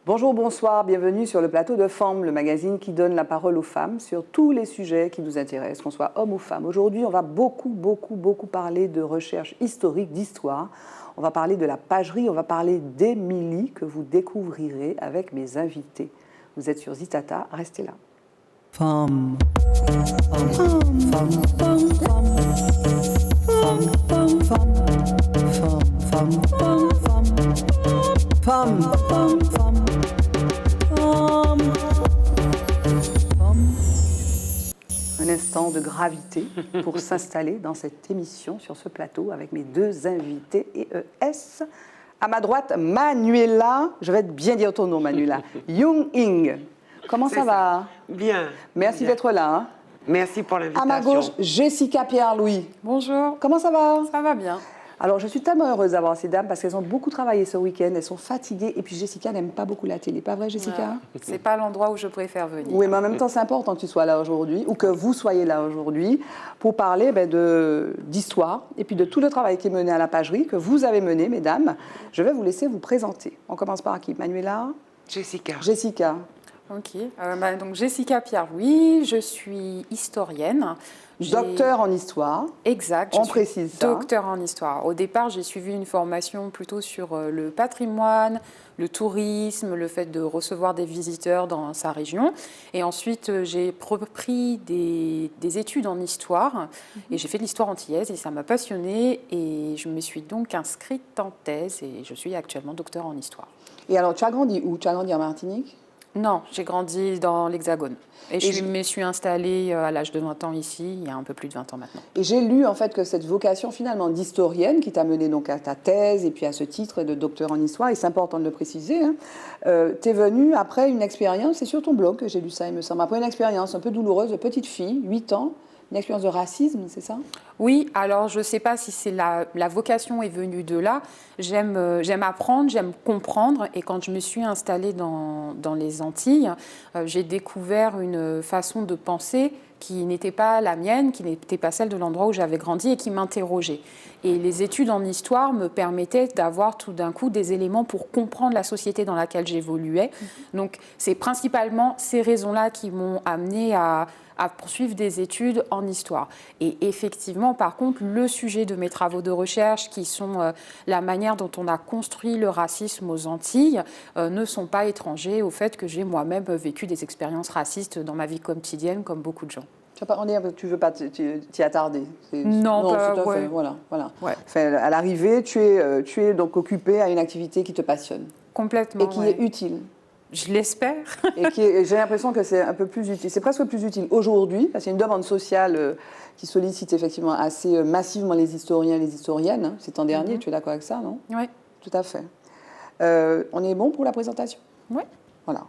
Bonjour, bonsoir, bienvenue sur le plateau de Femmes, le magazine qui donne la parole aux femmes sur tous les sujets qui nous intéressent, qu'on soit homme ou femme. Aujourd'hui, on va beaucoup parler de recherche historique, d'histoire. On va parler de la pagerie, on va parler d'Émilie que vous découvrirez avec mes invités. Vous êtes sur Zitata, restez là. Femme. Un instant de gravité pour s'installer dans cette émission sur ce plateau avec mes deux invités EES. À ma droite, Manuela, je vais bien dire ton nom Manuela, Young-Ing. Comment ça va? Bien. Merci d'être là. Hein. Merci pour l'invitation. À ma gauche, Jessica Pierre-Louis. Bonjour. Comment ça va? Ça va bien. Alors, je suis tellement heureuse d'avoir ces dames parce qu'elles ont beaucoup travaillé ce week-end, elles sont fatiguées. Et puis, Jessica n'aime pas beaucoup la télé. Pas vrai, Jessica? C'est pas l'endroit où je préfère venir. Oui, mais en même temps, c'est important que tu sois là aujourd'hui ou que vous soyez là aujourd'hui pour parler d'histoire et puis de tout le travail qui est mené à la pagerie, que vous avez mené, mesdames. Je vais vous laisser vous présenter. On commence par qui? Manuela? Jessica. Jessica. Ok. Donc, Jessica Pierre-Louis, je suis historienne. Docteur en histoire. Exact. On précise ça. Docteur en histoire. Au départ, j'ai suivi une formation plutôt sur le patrimoine, le tourisme, le fait de recevoir des visiteurs dans sa région. Et ensuite, j'ai repris des études en histoire. Et j'ai fait de l'histoire antillaise et ça m'a passionnée. Et je me suis donc inscrite en thèse et je suis actuellement docteur en histoire. Et alors, tu as grandi où? Tu as grandi en Martinique? Non, j'ai grandi dans l'Hexagone. Et je me suis installée à l'âge de 20 ans ici, il y a un peu plus de 20 ans maintenant. Et j'ai lu en fait que cette vocation finalement d'historienne qui t'a menée donc à ta thèse et puis à ce titre de docteur en histoire, et c'est important de le préciser, t'es venue après une expérience, c'est sur ton blog que j'ai lu ça il me semble, après une expérience un peu douloureuse de petite fille, 8 ans, une expérience de racisme, c'est ça? Oui, alors je ne sais pas si c'est la vocation est venue de là. J'aime apprendre, j'aime comprendre. Et quand je me suis installée dans les Antilles, j'ai découvert une façon de penser qui n'était pas la mienne, qui n'était pas celle de l'endroit où j'avais grandi et qui m'interrogeait. Et les études en histoire me permettaient d'avoir tout d'un coup des éléments pour comprendre la société dans laquelle j'évoluais. Donc c'est principalement ces raisons-là qui m'ont amenée à poursuivre des études en histoire. Et effectivement, par contre, le sujet de mes travaux de recherche, qui sont la manière dont on a construit le racisme aux Antilles, ne sont pas étrangers au fait que j'ai moi-même vécu des expériences racistes dans ma vie quotidienne, comme beaucoup de gens. Tu ne veux pas t'y attarder? Non, tout à fait. Ouais. Voilà. Ouais. Enfin, à l'arrivée, tu es donc occupée à une activité qui te passionne. Complètement. Et qui est utile. Je l'espère. Et j'ai l'impression que c'est un peu plus utile. C'est presque plus utile aujourd'hui, parce qu'il y a une demande sociale qui sollicite effectivement assez massivement les historiens et les historiennes. C'est l'an dernier, tu es d'accord avec ça, non? Oui. Tout à fait. On est bon pour la présentation? Oui. Voilà.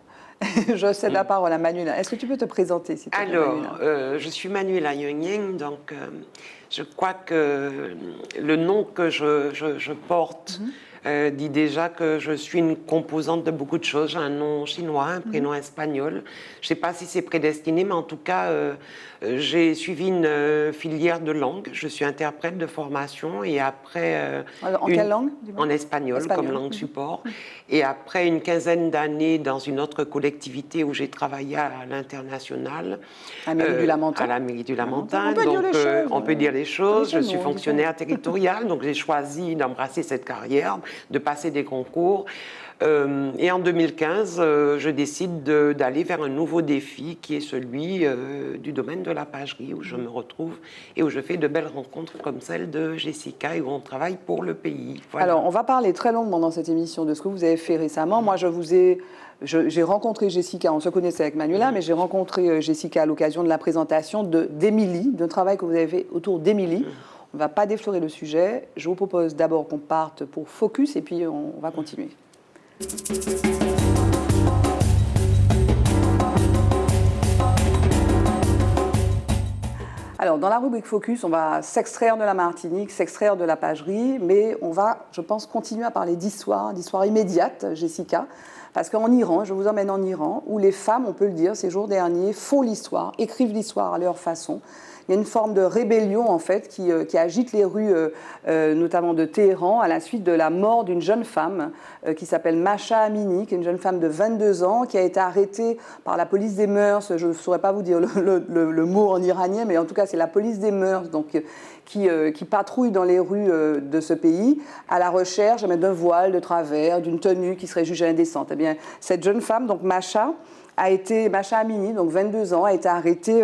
Je cède la parole à Manuela. Est-ce que tu peux te présenter, s'il te plaît, Alors, je suis Manuela Young-Ing, donc je crois que le nom que je porte dit déjà que je suis une composante de beaucoup de choses. J'ai un nom chinois, un prénom espagnol. Je ne sais pas si c'est prédestiné, mais en tout cas, j'ai suivi une filière de langue. Je suis interprète de formation et après... en quelle langue? En espagnol, comme langue support. Et après une quinzaine d'années dans une autre collectivité où j'ai travaillé à l'international. À la mairie du Lamentin. À la mairie du Lamentin. On peut dire les choses. Je suis fonctionnaire territorial, donc j'ai choisi d'embrasser cette carrière, de passer des concours. Et en 2015, je décide d'aller vers un nouveau défi qui est celui du domaine de la pagerie, où je me retrouve et où je fais de belles rencontres comme celle de Jessica et où on travaille pour le pays. Voilà. Alors, on va parler très longuement dans cette émission de ce que vous avez fait récemment. Moi, j'ai rencontré Jessica, on se connaissait avec Manuela, mais j'ai rencontré Jessica à l'occasion de la présentation d'Émilie, d'un travail que vous avez fait autour d'Émilie. On ne va pas déflorer le sujet. Je vous propose d'abord qu'on parte pour Focus et puis on va continuer. Alors, dans la rubrique Focus, on va s'extraire de la Martinique, s'extraire de la pagerie, mais on va, je pense, continuer à parler d'histoire immédiate, Jessica, parce qu'en Iran, je vous emmène en Iran, où les femmes, on peut le dire, ces jours derniers, font l'histoire, écrivent l'histoire à leur façon. il y a une forme de rébellion en fait qui agite les rues, notamment de Téhéran, à la suite de la mort d'une jeune femme qui s'appelle Mahsa Amini, qui est une jeune femme de 22 ans, qui a été arrêtée par la police des mœurs. Je ne saurais pas vous dire le mot en iranien, mais en tout cas c'est la police des mœurs, donc qui patrouille dans les rues de ce pays à la recherche d'un voile de travers, d'une tenue qui serait jugée indécente. Eh bien, cette jeune femme, donc Mahsa Amini, donc 22 ans, a été arrêtée,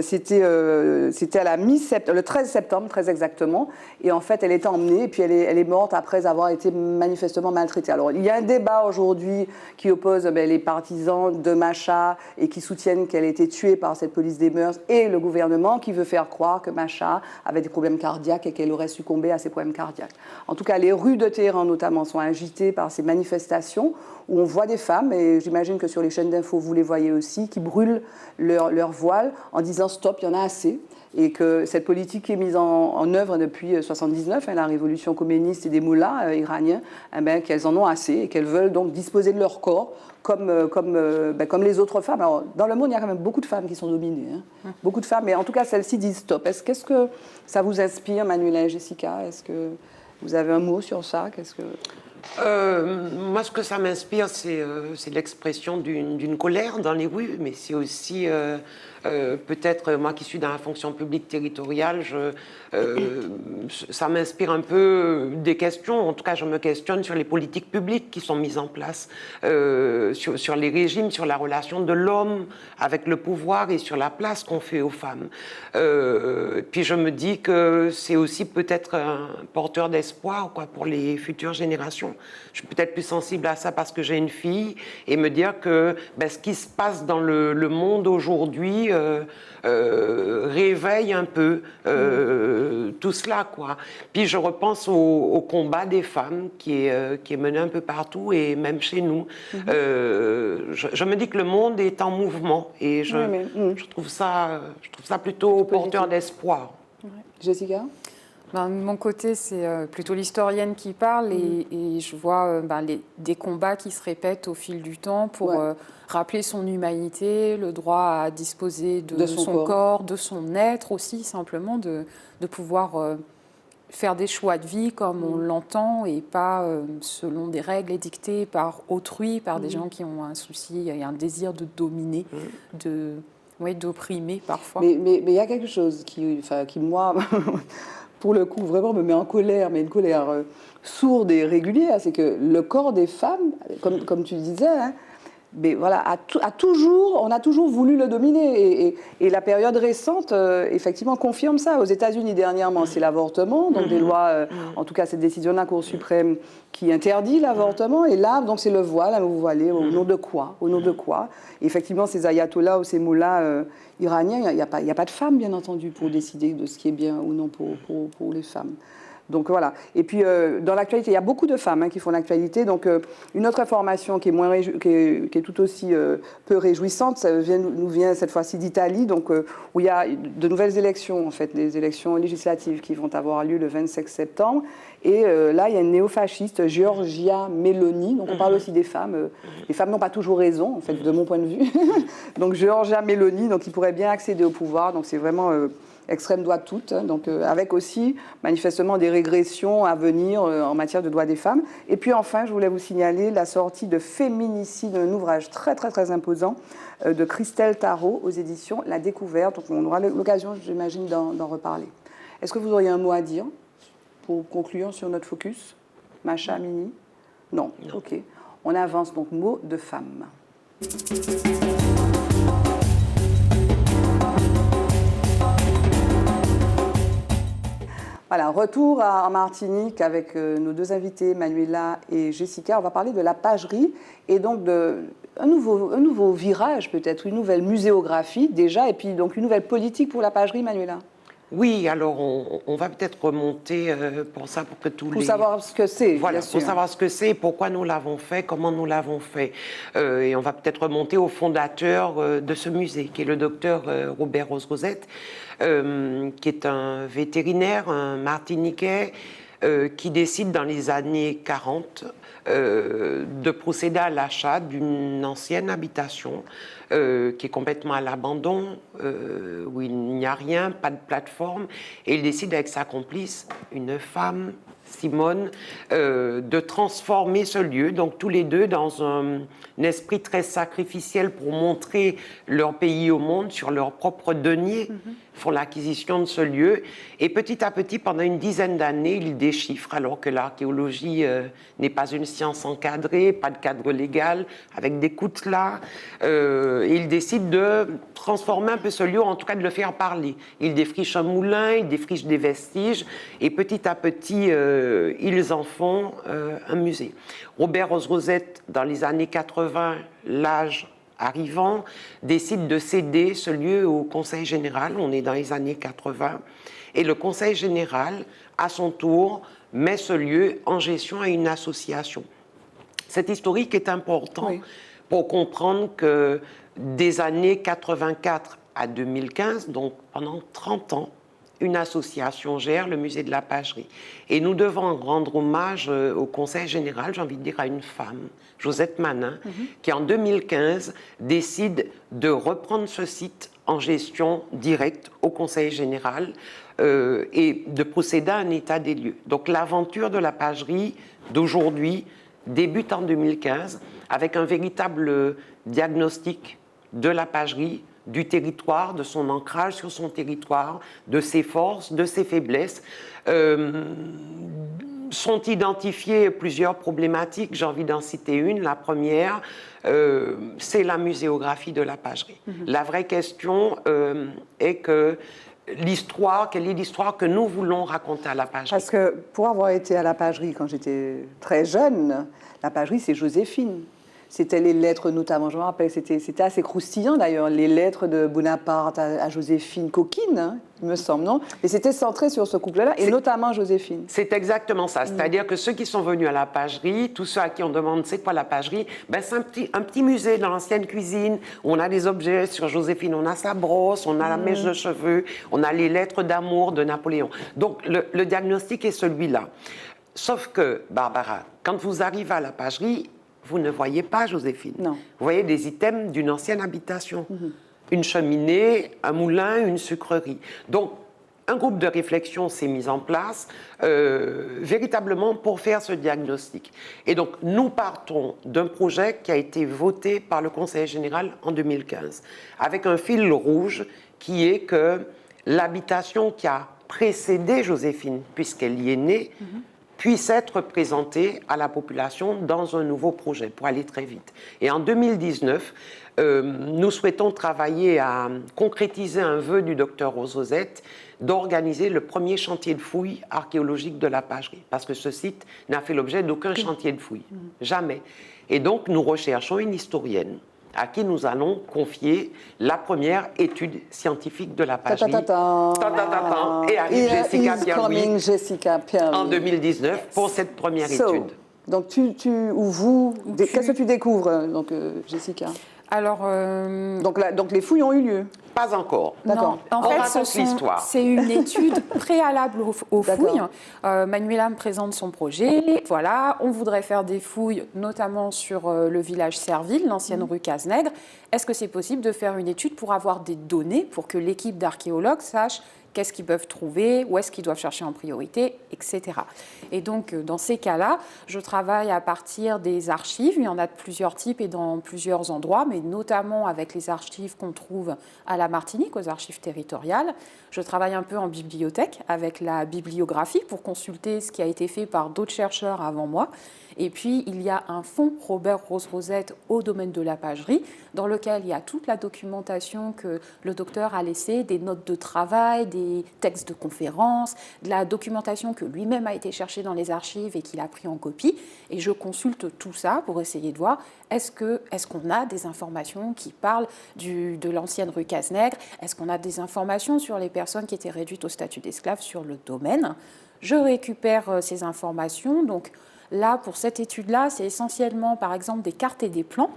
c'était à la le 13 septembre, très exactement, et en fait elle était emmenée, et puis elle est morte après avoir été manifestement maltraitée. Alors il y a un débat aujourd'hui qui oppose les partisans de Mahsa et qui soutiennent qu'elle a été tuée par cette police des mœurs, et le gouvernement qui veut faire croire que Mahsa avait des problèmes cardiaques et qu'elle aurait succombé à ses problèmes cardiaques. En tout cas, les rues de Téhéran notamment sont agitées par ces manifestations où on voit des femmes, et j'imagine que sur les chaînes d'infos, vous les voyez aussi, qui brûlent leur voile en disant « stop, il y en a assez ». Et que cette politique qui est mise en œuvre depuis 1979, la révolution communiste et des moullas iraniens, qu'elles en ont assez et qu'elles veulent donc disposer de leur corps comme les autres femmes. Alors, dans le monde, il y a quand même beaucoup de femmes qui sont dominées. Beaucoup de femmes, mais en tout cas, celles-ci disent stop. Qu'est-ce que ça vous inspire, Manuela et Jessica? Est-ce que vous avez un mot sur ça? Moi, ce que ça m'inspire, c'est l'expression d'une colère dans les rues, mais c'est aussi peut-être, moi qui suis dans la fonction publique territoriale, ça m'inspire un peu des questions. En tout cas, je me questionne sur les politiques publiques qui sont mises en place, sur les régimes, sur la relation de l'homme avec le pouvoir et sur la place qu'on fait aux femmes. Puis je me dis que c'est aussi peut-être un porteur d'espoir pour les futures générations. Je suis peut-être plus sensible à ça parce que j'ai une fille, et me dire que ce qui se passe dans le monde aujourd'hui réveille un peu tout cela, quoi. Puis je repense au combat des femmes qui est mené un peu partout et même chez nous. Je me dis que le monde est en mouvement et je trouve ça plutôt porteur d'espoir. Jessica? De mon côté, c'est plutôt l'historienne qui parle et je vois des combats qui se répètent au fil du temps pour rappeler son humanité, le droit à disposer de son corps, de son être aussi, simplement de pouvoir faire des choix de vie comme on l'entend et pas selon des règles édictées par autrui, par des gens qui ont un souci et un désir de dominer, d'opprimer parfois. Mais il y a quelque chose qui moi... pour le coup, vraiment me met en colère, mais une colère sourde et régulière, c'est que le corps des femmes, comme tu disais, mais voilà, on a toujours voulu le dominer. Et la période récente, effectivement, confirme ça. Aux États-Unis, dernièrement, c'est l'avortement, donc des lois, en tout cas, cette décision de la Cour suprême qui interdit l'avortement. Et là, donc, c'est le voile, vous voilez, au nom de quoi? Au nom de quoi? Et effectivement, ces ayatollahs ou ces mollahs iraniens, il n'y a pas de femmes, bien entendu, pour décider de ce qui est bien ou non pour les femmes. Donc voilà. Et puis dans l'actualité, il y a beaucoup de femmes qui font l'actualité. Donc une autre information qui est tout aussi peu réjouissante, ça nous vient cette fois-ci d'Italie, donc où il y a de nouvelles élections, en fait, des élections législatives qui vont avoir lieu le 25 septembre. Et là, il y a une néofasciste, Giorgia Meloni. Donc on parle aussi des femmes. Les femmes n'ont pas toujours raison, en fait, de mon point de vue. Donc Giorgia Meloni, donc qui pourrait bien accéder au pouvoir. Donc c'est vraiment extrême droite toute, donc avec aussi manifestement des régressions à venir en matière de droits des femmes. Et puis enfin, je voulais vous signaler la sortie de Féminicide, un ouvrage très très très imposant de Christelle Tarot aux éditions La Découverte. Donc on aura l'occasion, j'imagine, d'en reparler. Est-ce que vous auriez un mot à dire pour conclure sur notre focus? Mahsa Amini? Non. Ok. On avance donc, mot de femme. Voilà, retour en Martinique avec nos deux invités, Manuela et Jessica. On va parler de la pagerie et donc un nouveau virage peut-être, une nouvelle muséographie déjà, et puis donc une nouvelle politique pour la pagerie, Manuela. Oui, alors on va peut-être remonter pour ça, pour que tous Pour savoir ce que c'est, voilà, bien sûr. Pour savoir ce que c'est, pourquoi nous l'avons fait, comment nous l'avons fait. Et on va peut-être remonter au fondateur de ce musée, qui est le docteur Robert Rose-Rosette, qui est un vétérinaire, un Martiniquais, qui décide dans les années 40 de procéder à l'achat d'une ancienne habitation qui est complètement à l'abandon, où il n'y a rien, pas de plateforme, et il décide avec sa complice, une femme, Simone, de transformer ce lieu, donc tous les deux dans un esprit très sacrificiel pour montrer leur pays au monde sur leur propre denier, font l'acquisition de ce lieu, et petit à petit, pendant une dizaine d'années, ils déchiffrent, alors que l'archéologie n'est pas une science encadrée, pas de cadre légal, avec des coutelas, et ils décident de transformer un peu ce lieu, en tout cas de le faire parler. Ils défrichent un moulin, ils défrichent des vestiges, et petit à petit, ils en font un musée. Robert Rose-Rosette, dans les années 80, l'âge arrivant, décide de céder ce lieu au Conseil général. On est dans les années 80. Et le Conseil général, à son tour, met ce lieu en gestion à une association. Cet historique est important pour comprendre que des années 84 à 2015, donc pendant 30 ans, une association gère le musée de la pagerie. Et nous devons rendre hommage au Conseil général, j'ai envie de dire à une femme, Josette Manin, qui en 2015 décide de reprendre ce site en gestion directe au Conseil général et de procéder à un état des lieux. Donc l'aventure de la pagerie d'aujourd'hui débute en 2015 avec un véritable diagnostic de la pagerie, du territoire, de son ancrage sur son territoire, de ses forces, de ses faiblesses. Sont identifiées plusieurs problématiques, j'ai envie d'en citer une. La première, c'est la muséographie de la pagerie. La vraie question est que l'histoire, quelle est l'histoire que nous voulons raconter à la pagerie? Parce que pour avoir été à la pagerie quand j'étais très jeune, la pagerie c'est Joséphine. C'était les lettres, notamment, je me rappelle, c'était assez croustillant d'ailleurs, les lettres de Bonaparte à Joséphine Coquine, hein, il me semble, non? Et c'était centré sur ce couple-là, et notamment Joséphine. C'est exactement ça, c'est-à-dire que ceux qui sont venus à la pagerie, tous ceux à qui on demande c'est quoi la pagerie, ben c'est un petit musée dans l'ancienne cuisine, où on a des objets sur Joséphine, on a sa brosse, on a la mèche de cheveux, on a les lettres d'amour de Napoléon. Donc le diagnostic est celui-là. Sauf que, Barbara, quand vous arrivez à la pagerie, vous ne voyez pas Joséphine. Non. Vous voyez des items d'une ancienne habitation. Une cheminée, un moulin, une sucrerie. Donc, un groupe de réflexion s'est mis en place véritablement pour faire ce diagnostic. Et donc, nous partons d'un projet qui a été voté par le Conseil général en 2015, avec un fil rouge qui est que l'habitation qui a précédé Joséphine, puisqu'elle y est née, puisse être présentée à la population dans un nouveau projet, pour aller très vite. Et en 2019, nous souhaitons travailler à concrétiser un vœu du docteur Rose-Rosette d'organiser le premier chantier de fouilles archéologiques de la pagerie, parce que ce site n'a fait l'objet d'aucun chantier de fouilles, jamais. Et donc, nous recherchons une historienne à qui nous allons confier la première étude scientifique de la pagerie. Et arrive Jessica Pierre-Louis en 2019 pour cette première étude. Donc, qu'est-ce que tu découvres, donc, Jessica? Alors, donc les fouilles ont eu lieu? Pas encore. D'accord. En fait, c'est une étude préalable aux fouilles. Manuela me présente son projet. Voilà, on voudrait faire des fouilles, notamment sur le village Serville, l'ancienne rue Cazenègre. Est-ce que c'est possible de faire une étude pour avoir des données, pour que l'équipe d'archéologues sache qu'est-ce qu'ils peuvent trouver, où est-ce qu'ils doivent chercher en priorité, etc. Et donc, dans ces cas-là, je travaille à partir des archives. Il y en a de plusieurs types et dans plusieurs endroits, mais notamment avec les archives qu'on trouve à la Martinique, aux archives territoriales. Je travaille un peu en bibliothèque avec la bibliographie pour consulter ce qui a été fait par d'autres chercheurs avant moi. Et puis, il y a un fonds Robert Rose-Rosette au domaine de la pagerie, dans lequel il y a toute la documentation que le docteur a laissée, des notes de travail, des textes de conférences, de la documentation que lui-même a été chercher dans les archives et qu'il a pris en copie. Et je consulte tout ça pour essayer de voir est-ce qu'on a des informations qui parlent de l'ancienne rue Cazenègre, est-ce qu'on a des informations sur les personnes qui étaient réduites au statut d'esclaves sur le domaine. Je récupère ces informations, donc là, pour cette étude-là, c'est essentiellement, par exemple, des cartes et des plans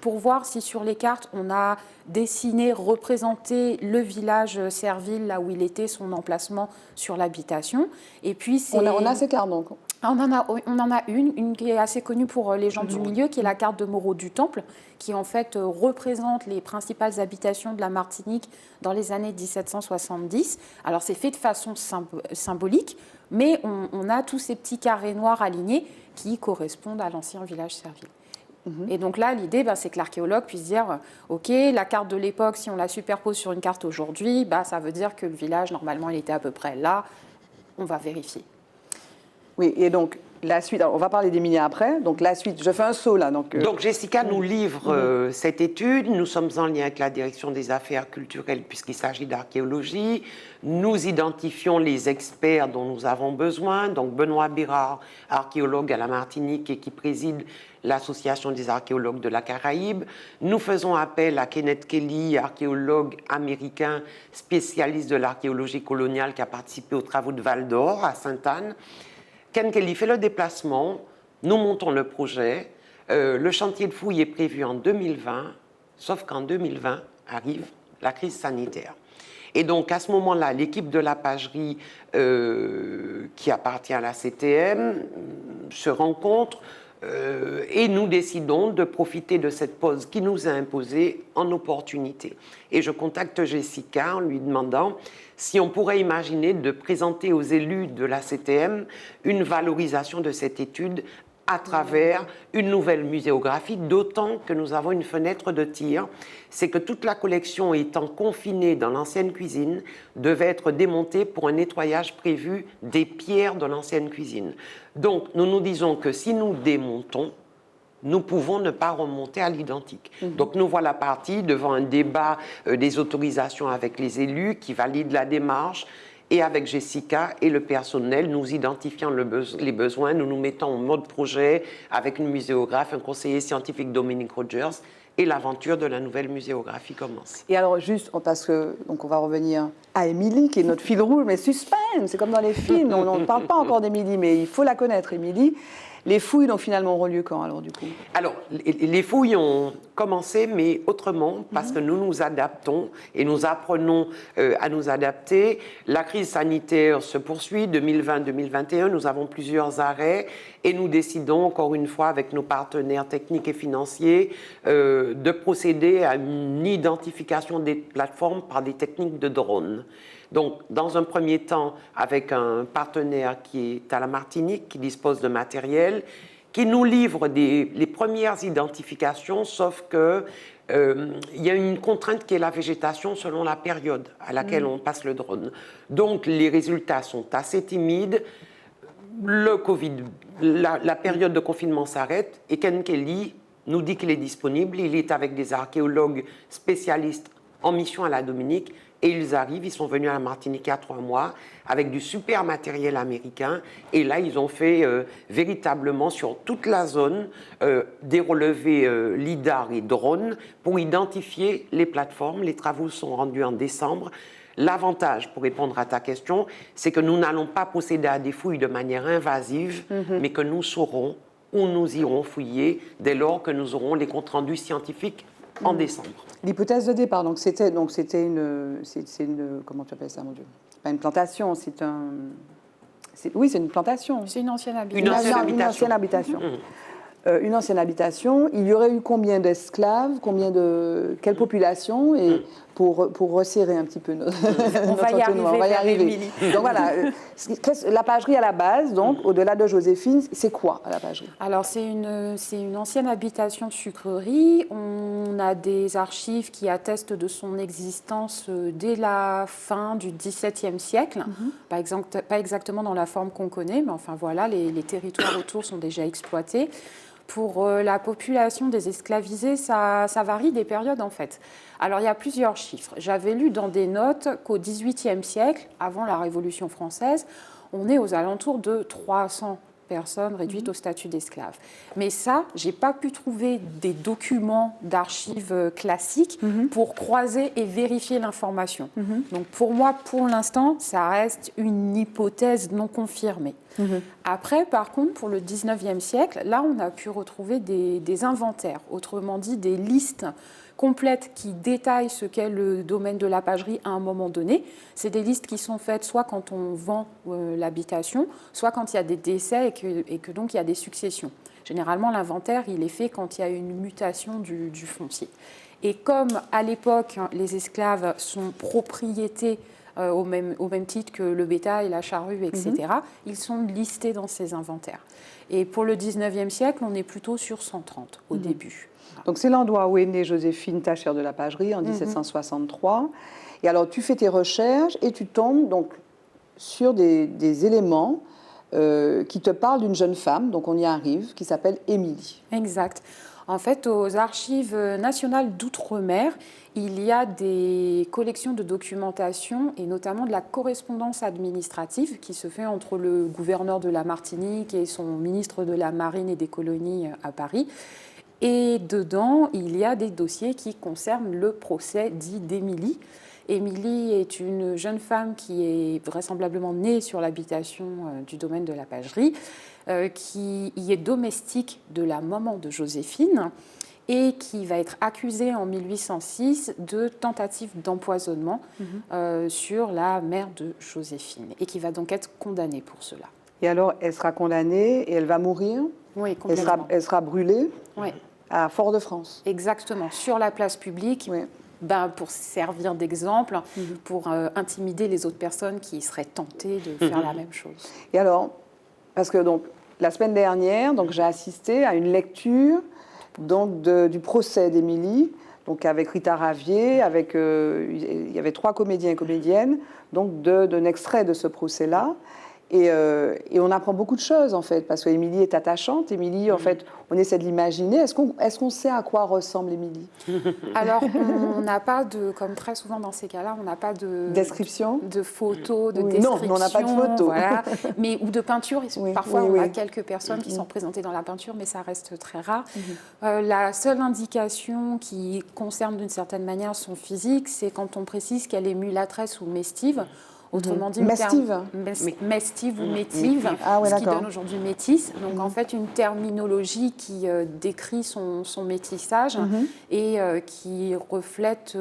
pour voir si sur les cartes, on a dessiné, représenté le village Serville, là où il était, son emplacement sur l'habitation. Et puis, on a ces cartes, donc? On en a une qui est assez connue pour les gens du milieu, qui est la carte de Moreau du Temple, qui en fait représente les principales habitations de la Martinique dans les années 1770. Alors c'est fait de façon symbolique, mais on a tous ces petits carrés noirs alignés qui correspondent à l'ancien village servile. Et donc là, l'idée, c'est que l'archéologue puisse dire, OK, la carte de l'époque, si on la superpose sur une carte aujourd'hui, ça veut dire que le village, normalement, il était à peu près là. On va vérifier. Oui, et donc la suite, alors on va parler d'Émilie après, donc la suite, je fais un saut là. Donc Jessica nous livre cette étude, nous sommes en lien avec la direction des affaires culturelles puisqu'il s'agit d'archéologie, nous identifions les experts dont nous avons besoin, donc Benoît Bérard, archéologue à la Martinique et qui préside l'Association des archéologues de la Caraïbe. Nous faisons appel à Kenneth Kelly, archéologue américain, spécialiste de l'archéologie coloniale qui a participé aux travaux de Val d'Or à Sainte-Anne. Ken Kelly fait le déplacement, nous montons le projet. Le chantier de fouille est prévu en 2020, sauf qu'en 2020 arrive la crise sanitaire. Et donc, à ce moment-là, l'équipe de la pagerie qui appartient à la CTM se rencontre et nous décidons de profiter de cette pause qui nous a imposée en opportunité. Et je contacte Jessica en lui demandant si on pourrait imaginer de présenter aux élus de la CTM une valorisation de cette étude à travers une nouvelle muséographie, d'autant que nous avons une fenêtre de tir. C'est que toute la collection étant confinée dans l'ancienne cuisine devait être démontée pour un nettoyage prévu des pierres de l'ancienne cuisine. Donc nous nous disons que si nous démontons, nous pouvons ne pas remonter à l'identique. Donc nous voilà partis devant un débat des autorisations avec les élus qui valident la démarche. Et avec Jessica et le personnel, nous identifions les besoins, nous nous mettons en mode projet avec une muséographe, un conseiller scientifique, Dominique Rogers, et l'aventure de la nouvelle muséographie commence. Et alors juste, parce que donc on va revenir à Émilie, qui est notre fil rouge, mais suspense, c'est comme dans les films, on ne parle pas encore d'Émilie, mais il faut la connaître, Émilie. Les fouilles, donc, finalement, auront lieu quand, alors, du coup? Alors, les fouilles ont commencé, mais autrement, parce que nous nous adaptons et nous apprenons à nous adapter. La crise sanitaire se poursuit, 2020-2021, nous avons plusieurs arrêts et nous décidons, encore une fois, avec nos partenaires techniques et financiers, de procéder à une identification des plateformes par des techniques de drone. Donc, dans un premier temps, avec un partenaire qui est à la Martinique, qui dispose de matériel, qui nous livre les premières identifications, sauf que il y a une contrainte qui est la végétation selon la période à laquelle on passe le drone. Donc, les résultats sont assez timides. Le Covid, la période de confinement s'arrête et Ken Kelly nous dit qu'il est disponible. Il est avec des archéologues spécialistes en mission à la Dominique. Et ils arrivent, ils sont venus à la Martinique il y a 3 mois avec du super matériel américain. Et là, ils ont fait véritablement sur toute la zone des relevés lidar et drones pour identifier les plateformes. Les travaux sont rendus en décembre. L'avantage, pour répondre à ta question, c'est que nous n'allons pas procéder à des fouilles de manière invasive, mais que nous saurons où nous irons fouiller dès lors que nous aurons les comptes rendus scientifiques en décembre. L'hypothèse de départ, donc c'était une comment tu appelles ça, mon Dieu? Pas une plantation, oui, c'est une plantation. C'est une ancienne habitation. Une ancienne habitation. Une ancienne habitation. Il y aurait eu combien d'esclaves, quelle population, et pour resserrer un petit peu notre on va y arriver. Donc voilà, la pagerie à la base, donc au-delà de Joséphine, c'est quoi à la pagerie? Alors c'est une ancienne habitation de sucrerie. On a des archives qui attestent de son existence dès la fin du XVIIe siècle. Pas exactement dans la forme qu'on connaît, mais enfin voilà, les territoires autour sont déjà exploités. Pour la population des esclavisés, ça varie des périodes en fait. Alors il y a plusieurs chiffres. J'avais lu dans des notes qu'au XVIIIe siècle, avant la Révolution française, on est aux alentours de 300 personnes réduites au statut d'esclaves. Mais ça, je n'ai pas pu trouver des documents d'archives classiques pour croiser et vérifier l'information. Donc pour moi, pour l'instant, ça reste une hypothèse non confirmée. Après, par contre, pour le 19e siècle, là, on a pu retrouver des inventaires, autrement dit des listes complètes qui détaillent ce qu'est le domaine de la pagerie à un moment donné. C'est des listes qui sont faites soit quand on vend l'habitation, soit quand il y a des décès et que donc il y a des successions. Généralement, l'inventaire, il est fait quand il y a une mutation du foncier. Et comme à l'époque, les esclaves sont propriétés au même titre que le bétail, la charrue, etc., ils sont listés dans ces inventaires. Et pour le 19e siècle, on est plutôt sur 130 au début. Donc c'est l'endroit où est née Joséphine Tachère de la Pagerie en 1763. Et alors tu fais tes recherches et tu tombes donc sur des éléments qui te parlent d'une jeune femme, donc on y arrive, qui s'appelle Émilie. Exact. En fait, aux Archives nationales d'outre-mer, il y a des collections de documentation et notamment de la correspondance administrative qui se fait entre le gouverneur de la Martinique et son ministre de la Marine et des colonies à Paris. Et dedans, il y a des dossiers qui concernent le procès dit d'Émilie. Émilie est une jeune femme qui est vraisemblablement née sur l'habitation du domaine de la Pagerie, qui y est domestique de la maman de Joséphine et qui va être accusée en 1806 de tentative d'empoisonnement sur la mère de Joséphine et qui va donc être condamnée pour cela. Et alors, elle sera condamnée et elle va mourir. Oui, complètement. Elle sera brûlée à Fort-de-France. Exactement, sur la place publique. Oui. Pour servir d'exemple, pour intimider les autres personnes qui seraient tentées de faire la même chose. Et alors, parce que donc, la semaine dernière, donc, j'ai assisté à une lecture donc, du procès d'Émilie, donc avec Rita Ravier, il y avait 3 comédiens et comédiennes, donc d'un extrait de ce procès-là. Et on apprend beaucoup de choses, en fait, parce qu'Émilie est attachante. Émilie, en fait, on essaie de l'imaginer. Est-ce qu'on sait à quoi ressemble Émilie? Alors, on n'a pas comme très souvent dans ces cas-là, on n'a pas de description, de photos, de description. Non, on n'a pas de photos. Voilà, ou de peinture. Parfois, on a quelques personnes qui sont représentées dans la peinture, mais ça reste très rare. La seule indication qui concerne d'une certaine manière son physique, c'est quand on précise qu'elle est mulâtresse ou mestive. Autrement dit, mestive. Mestive ou métive, ce qui donne aujourd'hui métisse. Donc en fait, une terminologie qui décrit son métissage et qui reflète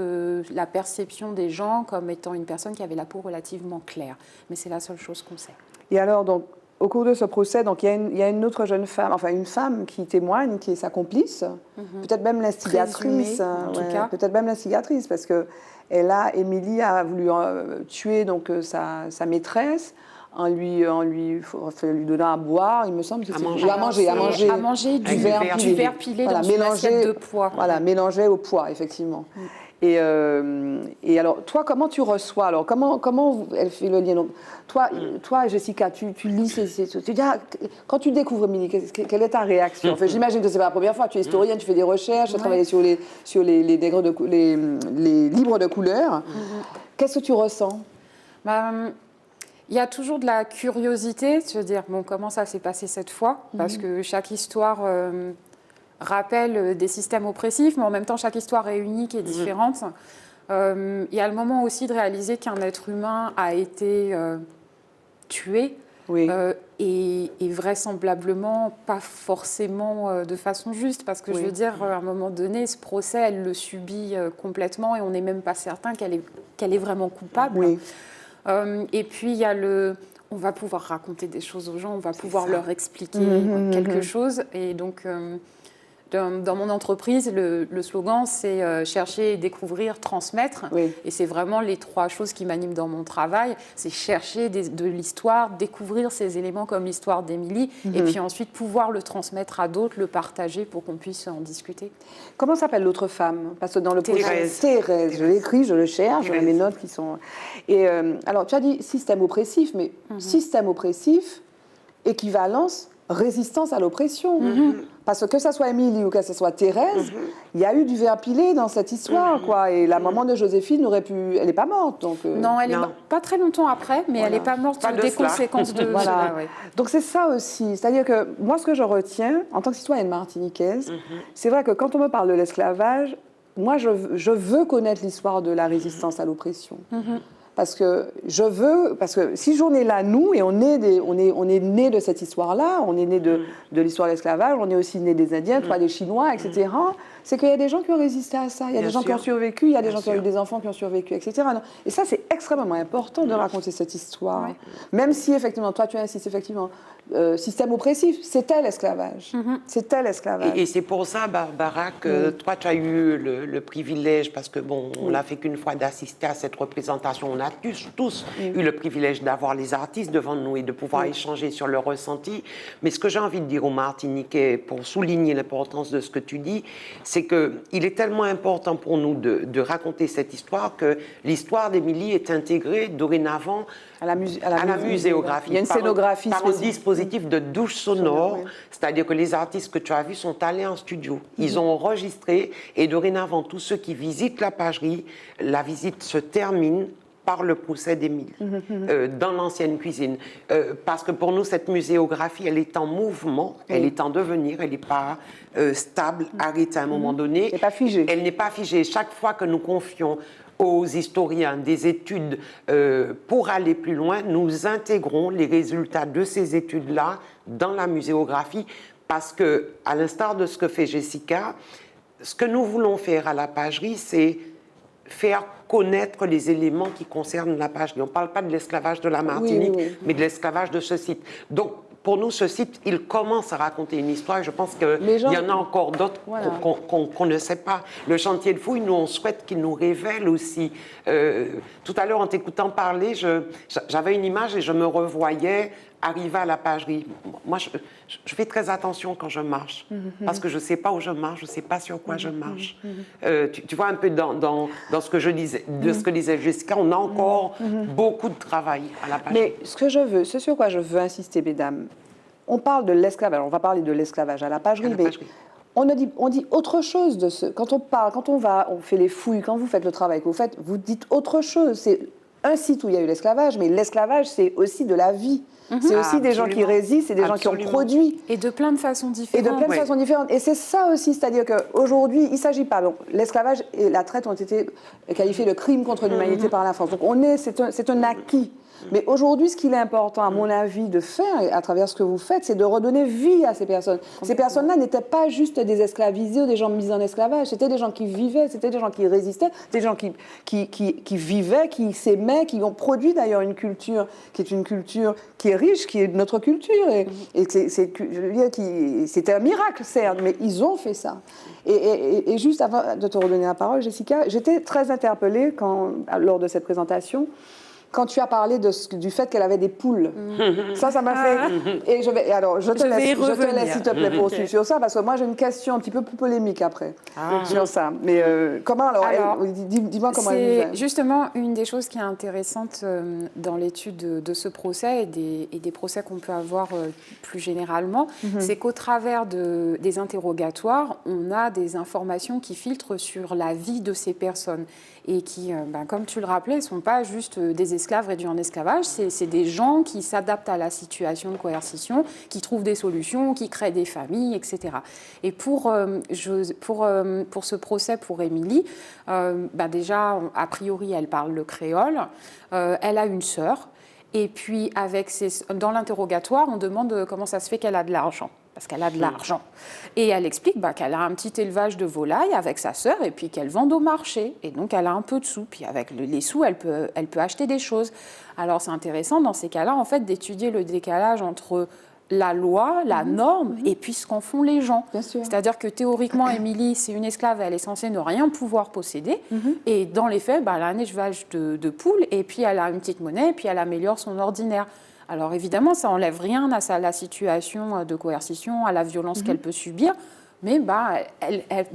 la perception des gens comme étant une personne qui avait la peau relativement claire. Mais c'est la seule chose qu'on sait. Et alors, donc, au cours de ce procès, donc, il y a une autre jeune femme, enfin une femme qui témoigne, qui est sa complice, peut-être même l'instigatrice. En tout cas. Peut-être même l'instigatrice, parce que Émilie a voulu tuer donc, sa maîtresse en lui donnant à boire, il me semble. À manger du verre pilé dans une assiette de pois. Voilà, mélangé au pois, effectivement. Et alors, toi, comment tu reçois? Alors, comment elle fait le lien? Donc, toi, Jessica, tu lis tu dis, quand tu découvres Émilie, quelle est ta réaction? Enfin, j'imagine que c'est pas la première fois. Tu es historienne, tu fais des recherches, tu as travaillé sur les livres de couleurs. Qu'est-ce que tu ressens? Il y a toujours de la curiosité, de se dire, comment ça s'est passé cette fois? Parce que chaque histoire rappelle des systèmes oppressifs, mais en même temps, chaque histoire est unique et différente. Il y a le moment aussi de réaliser qu'un être humain a été tué, et vraisemblablement pas forcément de façon juste, parce que je veux dire, à un moment donné, ce procès, elle le subit complètement, et on n'est même pas certain qu'elle est vraiment coupable. Et puis, il y a on va pouvoir raconter des choses aux gens, on va pouvoir leur expliquer quelque chose, et donc... Dans mon entreprise, le slogan, c'est chercher, découvrir, transmettre. Et c'est vraiment les 3 choses qui m'animent dans mon travail. C'est chercher de l'histoire, découvrir ces éléments comme l'histoire d'Émilie, et puis ensuite pouvoir le transmettre à d'autres, le partager pour qu'on puisse en discuter. Comment s'appelle l'autre femme? Parce que dans le Thérèse. Je l'écris, je le cherche, j'ai mes notes qui sont... Et alors, tu as dit système oppressif, mais système oppressif, équivalence, résistance à l'oppression. Parce que ça soit Émilie ou que ce soit Thérèse, il y a eu du verre pilé dans cette histoire, quoi. Et la maman de Joséphine elle n'est pas morte. Donc, non, elle n'est pas très longtemps après, mais elle n'est pas morte sur des conséquences de cela. Donc c'est ça aussi. C'est-à-dire que moi, ce que je retiens, en tant que citoyenne martiniquaise, c'est vrai que quand on me parle de l'esclavage, moi, je veux connaître l'histoire de la résistance à l'oppression. parce que si j'en ai là, nous, et on est né de cette histoire-là, on est né de l'histoire de l'esclavage, on est aussi né des Indiens, toi des Chinois, etc., c'est qu'il y a des gens qui ont résisté à ça, il y a des gens qui ont survécu, il y a des gens qui ont eu des enfants qui ont survécu, etc. Et ça, c'est extrêmement important de raconter cette histoire. Ouais. Même si, effectivement, toi, tu insistes, effectivement, système oppressif, c'était l'esclavage. C'était l'esclavage. Et c'est pour ça, Barbara, que toi, tu as eu le privilège, parce que, bon, on l'a fait qu'une fois, d'assister à cette représentation. On a tous eu le privilège d'avoir les artistes devant nous et de pouvoir échanger sur leurs ressentis. Mais ce que j'ai envie de dire aux Martiniquais, pour souligner l'importance de ce que tu dis, c'est qu'il est tellement important pour nous de raconter cette histoire que l'histoire d'Émilie est intégrée dorénavant à la muséographie. Il y a une scénographie par un dispositif de douche sonore, c'est-à-dire que les artistes que tu as vus sont allés en studio. Ils ont enregistré et dorénavant, tous ceux qui visitent la pagerie, la visite se termine par le procès d'Émilie, dans l'ancienne cuisine. Parce que pour nous, cette muséographie, elle est en mouvement, elle est en devenir, elle n'est pas stable, arrêtée à un moment donné. Elle n'est pas figée. Elle n'est pas figée. Chaque fois que nous confions aux historiens des études pour aller plus loin, nous intégrons les résultats de ces études-là dans la muséographie parce que, à l'instar de ce que fait Jessica, ce que nous voulons faire à la pagerie, c'est faire connaître les éléments qui concernent la pagerie. On ne parle pas de l'esclavage de la Martinique, mais de l'esclavage de ce site. Donc, pour nous, ce site, il commence à raconter une histoire. Je pense qu'il y en a encore d'autres qu'on ne sait pas. Le chantier de fouille, nous, on souhaite qu'il nous révèle aussi. Tout à l'heure, en t'écoutant parler, j'avais une image et je me revoyais arriver à la pagerie. Moi, je fais très attention quand je marche, parce que je ne sais pas où je marche, je ne sais pas sur quoi je marche. Tu vois un peu dans ce que je disais, de ce que disait Jessica, on a encore beaucoup de travail à la pagerie. Mais ce sur quoi je veux insister, mesdames, on parle de l'esclavage, on va parler de l'esclavage à la pagerie, mais on dit autre chose de ce. Quand on fait les fouilles, quand vous faites le travail que vous faites, vous dites autre chose. C'est un site où il y a eu l'esclavage, mais l'esclavage, c'est aussi de la vie. C'est aussi des gens qui résistent, c'est des gens qui ont produit. Et de plein de façons différentes. Et c'est ça aussi, c'est-à-dire qu'aujourd'hui, il ne s'agit pas... Bon, l'esclavage et la traite ont été qualifiés de crimes contre l'humanité par la France. Donc c'est un acquis. Mais aujourd'hui, ce qu'il est important, à mon avis, de faire, à travers ce que vous faites, c'est de redonner vie à ces personnes. Ces personnes-là n'étaient pas juste des esclavisés ou des gens mis en esclavage. C'était des gens qui vivaient, c'était des gens qui résistaient, des gens qui vivaient, qui s'aimaient, qui ont produit d'ailleurs une culture qui est une culture qui est riche, qui est notre culture. Et c'était un miracle, certes, mais ils ont fait ça. Et juste avant de te redonner la parole, Jessica, j'étais très interpellée lors de cette présentation, quand tu as parlé du fait qu'elle avait des poules. Ça m'a fait... Et je te laisse, s'il te plaît, poursuivre sur ça, parce que moi, j'ai une question un petit peu plus polémique après, sur ça. Mais comment, dis-moi comment elle vivait. Justement, une des choses qui est intéressante dans l'étude de ce procès et des procès qu'on peut avoir plus généralement, c'est qu'au travers des interrogatoires, on a des informations qui filtrent sur la vie de ces personnes et qui, comme tu le rappelais, ne sont pas juste des esclaves réduits en esclavage, c'est des gens qui s'adaptent à la situation de coercition, qui trouvent des solutions, qui créent des familles, etc. Et pour ce procès pour Émilie, déjà, a priori, elle parle le créole, elle a une sœur, et puis dans l'interrogatoire, on demande comment ça se fait qu'elle a de l'argent. Parce qu'elle a de l'argent. Et elle explique qu'elle a un petit élevage de volailles avec sa sœur et puis qu'elle vend au marché. Et donc, elle a un peu de sous. Puis avec les sous, elle peut acheter des choses. Alors, c'est intéressant, dans ces cas-là, en fait, d'étudier le décalage entre la loi, la norme, et puis ce qu'en font les gens. C'est-à-dire que théoriquement, Émilie, c'est une esclave, elle est censée ne rien pouvoir posséder. Et dans les faits, elle a un élevage de poules, et puis elle a une petite monnaie, et puis elle améliore son ordinaire. Alors évidemment, ça n'enlève rien à la situation de coercition, à la violence qu'elle peut subir, mais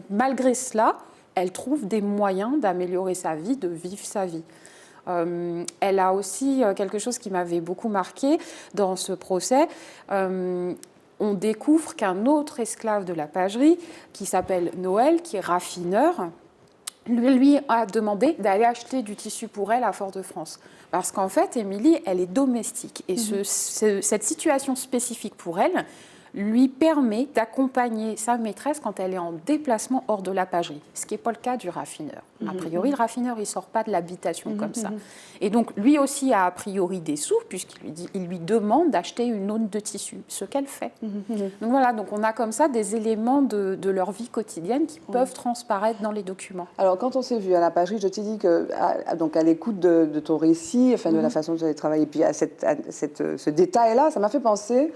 malgré cela, elle trouve des moyens d'améliorer sa vie, de vivre sa vie. Elle a aussi quelque chose qui m'avait beaucoup marqué dans ce procès. On découvre qu'un autre esclave de la pagerie, qui s'appelle Noël, qui est raffineur, lui a demandé d'aller acheter du tissu pour elle à Fort-de-France. Parce qu'en fait, Émilie, elle est domestique. Et cette situation spécifique pour elle lui permet d'accompagner sa maîtresse quand elle est en déplacement hors de la pagerie, ce qui n'est pas le cas du raffineur. A priori, le raffineur, il ne sort pas de l'habitation comme ça. Et donc, lui aussi a priori des sous, puisqu'il lui demande d'acheter une aune de tissu, ce qu'elle fait. Donc voilà, donc on a comme ça des éléments de leur vie quotidienne qui peuvent transparaître dans les documents. Alors, quand on s'est vu à la pagerie, je t'ai dit que, donc à l'écoute de ton récit, enfin, de la façon dont tu avais travaillé, puis à ce détail-là, ça m'a fait penser,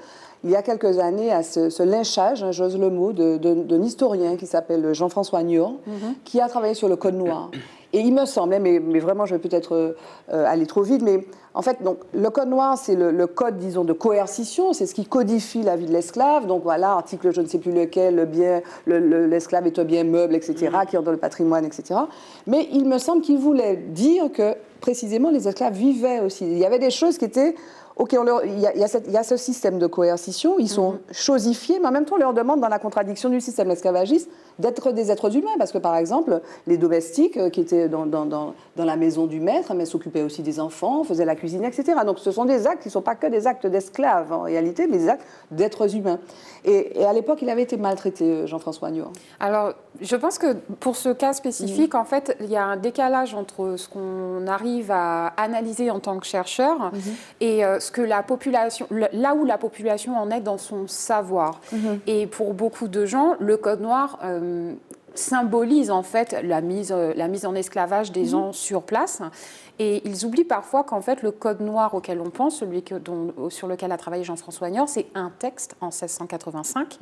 il y a quelques années, à ce lynchage, hein, j'ose le mot, d'un historien qui s'appelle Jean-François Niort, qui a travaillé sur le Code noir. Et il me semblait, mais vraiment, je vais peut-être aller trop vite, mais en fait, donc, le Code noir, c'est le code, disons, de coercition, c'est ce qui codifie la vie de l'esclave. Donc voilà, article je ne sais plus lequel, l'esclave est un bien meuble, etc., qui entre dans le patrimoine, etc. Mais il me semble qu'il voulait dire que, précisément, les esclaves vivaient aussi. Il y avait des choses qui étaient... OK, il y a ce système de coercition, ils sont chosifiés, mais en même temps, on leur demande, dans la contradiction du système esclavagiste, d'être des êtres humains. Parce que, par exemple, les domestiques qui étaient dans la maison du maître, mais s'occupaient aussi des enfants, faisaient la cuisine, etc. Donc, ce sont des actes qui ne sont pas que des actes d'esclaves, en réalité, mais des actes d'êtres humains. Et à l'époque, il avait été maltraité, Jean-François Niort. Alors, je pense que pour ce cas spécifique, en fait, il y a un décalage entre ce qu'on arrive à analyser en tant que chercheur et ce que la population, là où la population en est dans son savoir. Et pour beaucoup de gens, le Code noir symbolise en fait la mise en esclavage des gens sur place. Et ils oublient parfois qu'en fait, le Code noir auquel on pense, sur lequel a travaillé Jean-François Niort, c'est un texte en 1685,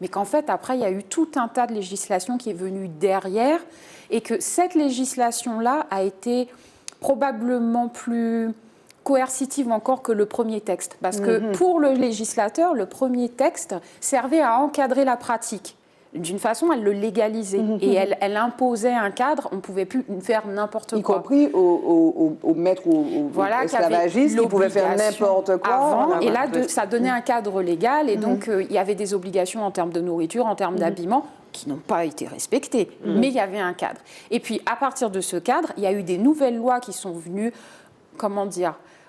mais qu'en fait, après, il y a eu tout un tas de législation qui est venue derrière, et que cette législation-là a été probablement plus coercitive encore que le premier texte. Parce que pour le législateur, le premier texte servait à encadrer la pratique. D'une façon, elle le légalisait et elle imposait un cadre. On ne pouvait plus faire n'importe quoi. Y compris aux maîtres ou aux esclavagistes qui pouvaient faire n'importe quoi. Avant, et là, ça donnait un cadre légal et donc il y avait des obligations en termes de nourriture, en termes d'habillement qui n'ont pas été respectées. Mais il y avait un cadre. Et puis, à partir de ce cadre, il y a eu des nouvelles lois qui sont venues,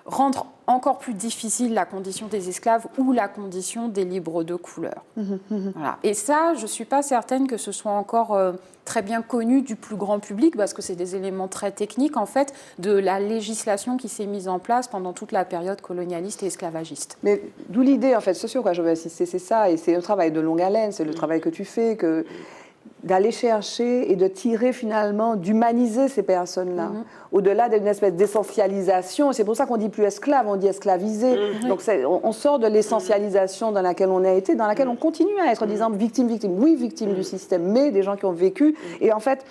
rendre encore plus difficile la condition des esclaves ou la condition des libres de couleur. Voilà. Et ça, je ne suis pas certaine que ce soit encore très bien connu du plus grand public, parce que c'est des éléments très techniques, en fait, de la législation qui s'est mise en place pendant toute la période colonialiste et esclavagiste. Mais d'où l'idée, en fait, ce sur quoi je veux insister, c'est ça, et c'est un travail de longue haleine, c'est le travail que tu fais, d'aller chercher et de tirer finalement, d'humaniser ces personnes-là, au-delà d'une espèce d'essentialisation. C'est pour ça qu'on dit plus esclave, on dit esclavisé. Donc on sort de l'essentialisation dans laquelle on a été, dans laquelle on continue à être, disant victime. Oui, victime du système, mais des gens qui ont vécu. Et en fait,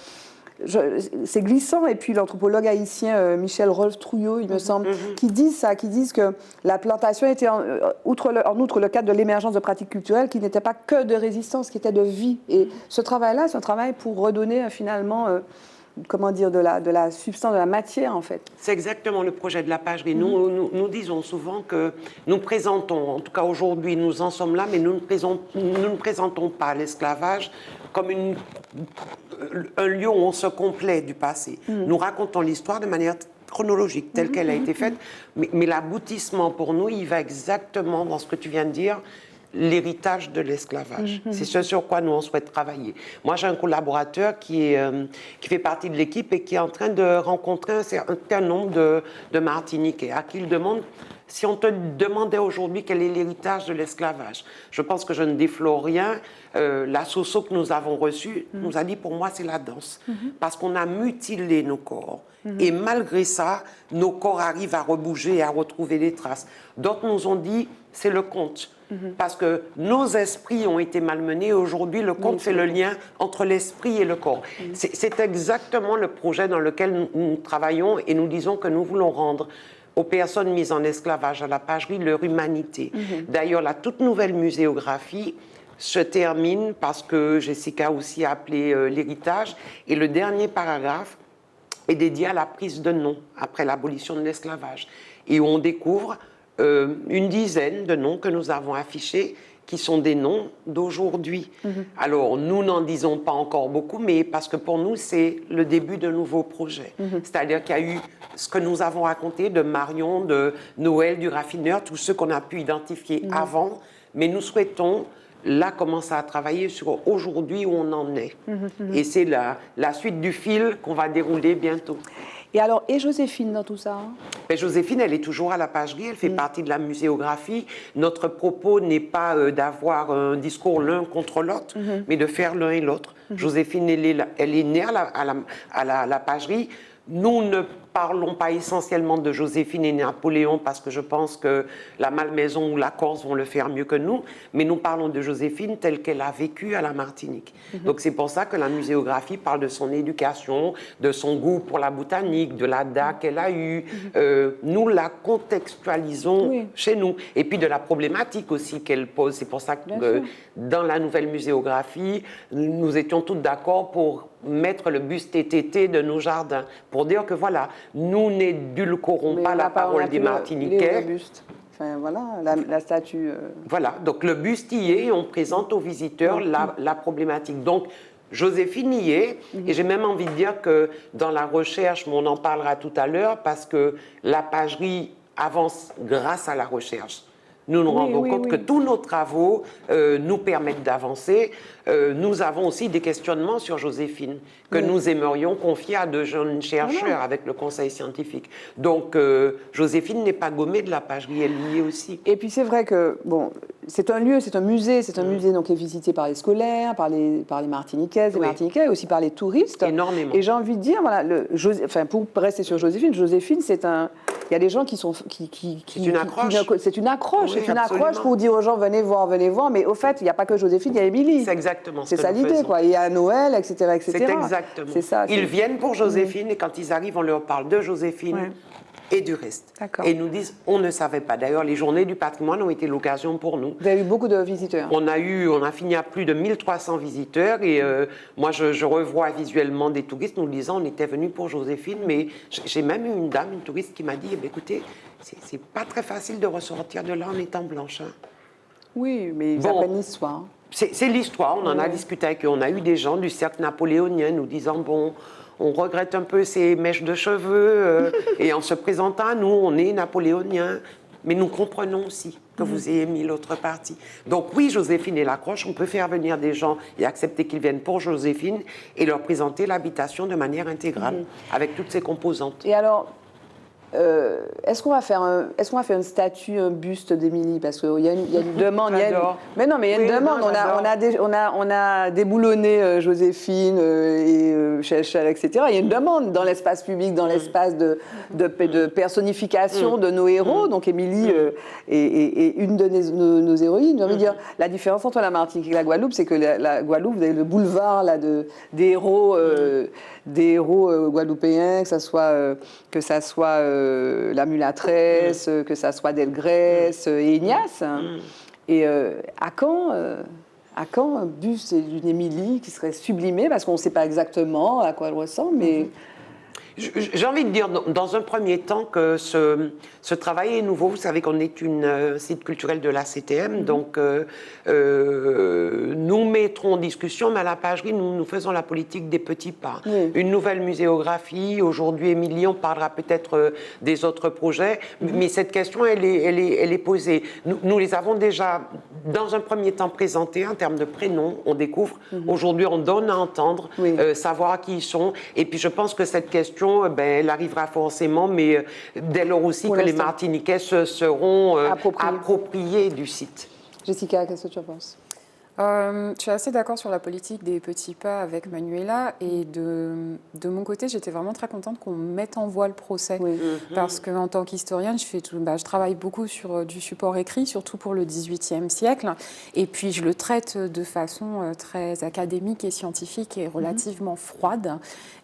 c'est glissant. Et puis l'anthropologue haïtien Michel Rolf-Trouillot, il me semble, qui disent que la plantation était en outre le cadre de l'émergence de pratiques culturelles qui n'étaient pas que de résistance, qui étaient de vie. Et ce travail-là, c'est un travail pour redonner finalement, de la substance, de la matière en fait. C'est exactement le projet de la pagerie. Nous disons souvent que nous présentons, en tout cas aujourd'hui nous en sommes là, mais nous ne présentons pas l'esclavage comme un lieu où on se complaît du passé. Nous racontons l'histoire de manière chronologique, telle qu'elle a été faite, mais l'aboutissement pour nous, il va exactement dans ce que tu viens de dire, l'héritage de l'esclavage. C'est ce sur quoi nous, on souhaite travailler. Moi, j'ai un collaborateur qui fait partie de l'équipe et qui est en train de rencontrer un certain nombre de Martiniquais, à qui il demande, si on te demandait aujourd'hui quel est l'héritage de l'esclavage, je pense que je ne déflore rien. La Soso que nous avons reçue nous a dit, pour moi, c'est la danse. Parce qu'on a mutilé nos corps. Et malgré ça, nos corps arrivent à rebouger et à retrouver des traces. D'autres nous ont dit, c'est le conte. Parce que nos esprits ont été malmenés et aujourd'hui, le conte fait le lien entre l'esprit et le corps. C'est exactement le projet dans lequel nous travaillons et nous disons que nous voulons rendre aux personnes mises en esclavage à la pagerie leur humanité. D'ailleurs, la toute nouvelle muséographie se termine parce que Jessica aussi a appelé l'héritage et le dernier paragraphe est dédié à la prise de nom après l'abolition de l'esclavage. Et on découvre une dizaine de noms que nous avons affichés qui sont des noms d'aujourd'hui. Alors, nous n'en disons pas encore beaucoup, mais parce que pour nous, c'est le début d'un nouveau projet. C'est-à-dire qu'il y a eu ce que nous avons raconté de Marion, de Noël, du raffineur, tous ceux qu'on a pu identifier avant, mais nous souhaitons là, commence à travailler sur aujourd'hui où on en est. Et c'est la suite du fil qu'on va dérouler bientôt. Et alors, et Joséphine dans tout ça? Ben, Joséphine, elle est toujours à la pagerie, elle fait partie de la muséographie. Notre propos n'est pas d'avoir un discours l'un contre l'autre, mais de faire l'un et l'autre. Joséphine, elle est née à la pagerie. Nous ne parlons pas essentiellement de Joséphine et Napoléon parce que je pense que la Malmaison ou la Corse vont le faire mieux que nous, mais nous parlons de Joséphine telle qu'elle a vécu à la Martinique. Donc c'est pour ça que la muséographie parle de son éducation, de son goût pour la botanique, de la DA qu'elle a eue. Nous la contextualisons chez nous. Et puis de la problématique aussi qu'elle pose. C'est pour ça que dans la nouvelle muséographie, nous étions toutes d'accord pour mettre le buste TTT de nos jardins, pour dire que voilà, nous n'édulcorons pas la parole des Martiniquais. Le buste. Enfin, voilà, la statue. Voilà, donc le buste y est, on présente aux visiteurs la problématique. Donc, Joséphine y est, et j'ai même envie de dire que dans la recherche, on en parlera tout à l'heure, parce que la pagerie avance grâce à la recherche. Nous nous rendons compte que tous nos travaux nous permettent d'avancer. Nous avons aussi des questionnements sur Joséphine que nous aimerions confier à de jeunes chercheurs avec le conseil scientifique. Donc, Joséphine n'est pas gommée de la pagerie, elle y est aussi. Et puis c'est vrai que, bon, c'est un lieu, c'est un musée donc, qui est visité par les scolaires, par les Martiniquaises, les Martiniquais, et aussi par les touristes. Énormément. Et j'ai envie de dire, voilà, pour rester sur Joséphine, c'est un... Il y a des gens qui sont... C'est une accroche. C'est une accroche, oui, c'est une accroche pour dire aux gens, venez voir, mais au fait, il n'y a pas que Joséphine, il y a Émilie. C'est exactement c'est ça l'idée, quoi. Il y a Noël, etc., etc. C'est exactement. C'est ça. Ils viennent pour Joséphine, et quand ils arrivent, on leur parle de Joséphine et du reste. Et ils nous disent, on ne savait pas. D'ailleurs, les journées du patrimoine ont été l'occasion pour nous. Vous avez eu beaucoup de visiteurs. On a fini à plus de 1300 visiteurs, et moi, je revois visuellement des touristes nous disant, on était venus pour Joséphine, mais j'ai même eu une dame, une touriste, qui m'a dit, écoutez, c'est pas très facile de ressortir de là en étant blanche. Hein. Oui, mais ils apprennent l'histoire. C'est l'histoire, on en a discuté avec eux. On a eu des gens du cercle napoléonien nous disant, bon, on regrette un peu ces mèches de cheveux, et en se présentant à nous, on est napoléonien, mais nous comprenons aussi que vous ayez mis l'autre partie. Donc oui, Joséphine et l'accroche, on peut faire venir des gens et accepter qu'ils viennent pour Joséphine et leur présenter l'habitation de manière intégrale, avec toutes ses composantes. Et alors, est-ce qu'on va faire une statue, un buste d'Émilie? Parce qu'il y a une demande. Mais non, mais il y a une demande. On a déboulonné Joséphine et Chel, etc. Il y a une demande dans l'espace public, dans l'espace de personnification de nos héros. Donc Émilie est une de nos héroïnes. J'ai envie de dire, la différence entre la Martinique et la Guadeloupe, c'est que la Guadeloupe, vous avez le boulevard là, des héros guadeloupéens, que ça soit la Mulâtresse, que ça soit Delgrès et Ignace. Et à quand un buste d'une Émilie qui serait sublimée, parce qu'on ne sait pas exactement à quoi elle ressemble, mais... J'ai envie de dire, dans un premier temps, que ce travail est nouveau. Vous savez qu'on est un site culturel de la CTM, donc nous mettrons en discussion, mais à la pagerie, nous faisons la politique des petits pas. Une nouvelle muséographie. Aujourd'hui, Émilie, on parlera peut-être des autres projets, mais cette question, elle est posée. Nous les avons déjà, dans un premier temps, présentés en termes de prénoms. On découvre. Aujourd'hui, on donne à entendre, savoir qui ils sont. Et puis, je pense que cette question, elle arrivera forcément, mais dès lors aussi que les Martiniquais se seront appropriés du site. Jessica, qu'est-ce que tu en penses? Je suis assez d'accord sur la politique des petits pas avec Manuela, et de mon côté, j'étais vraiment très contente qu'on mette en voie le procès, parce qu'en tant qu'historienne, je travaille beaucoup sur du support écrit, surtout pour le XVIIIe siècle, et puis je le traite de façon très académique et scientifique et relativement froide,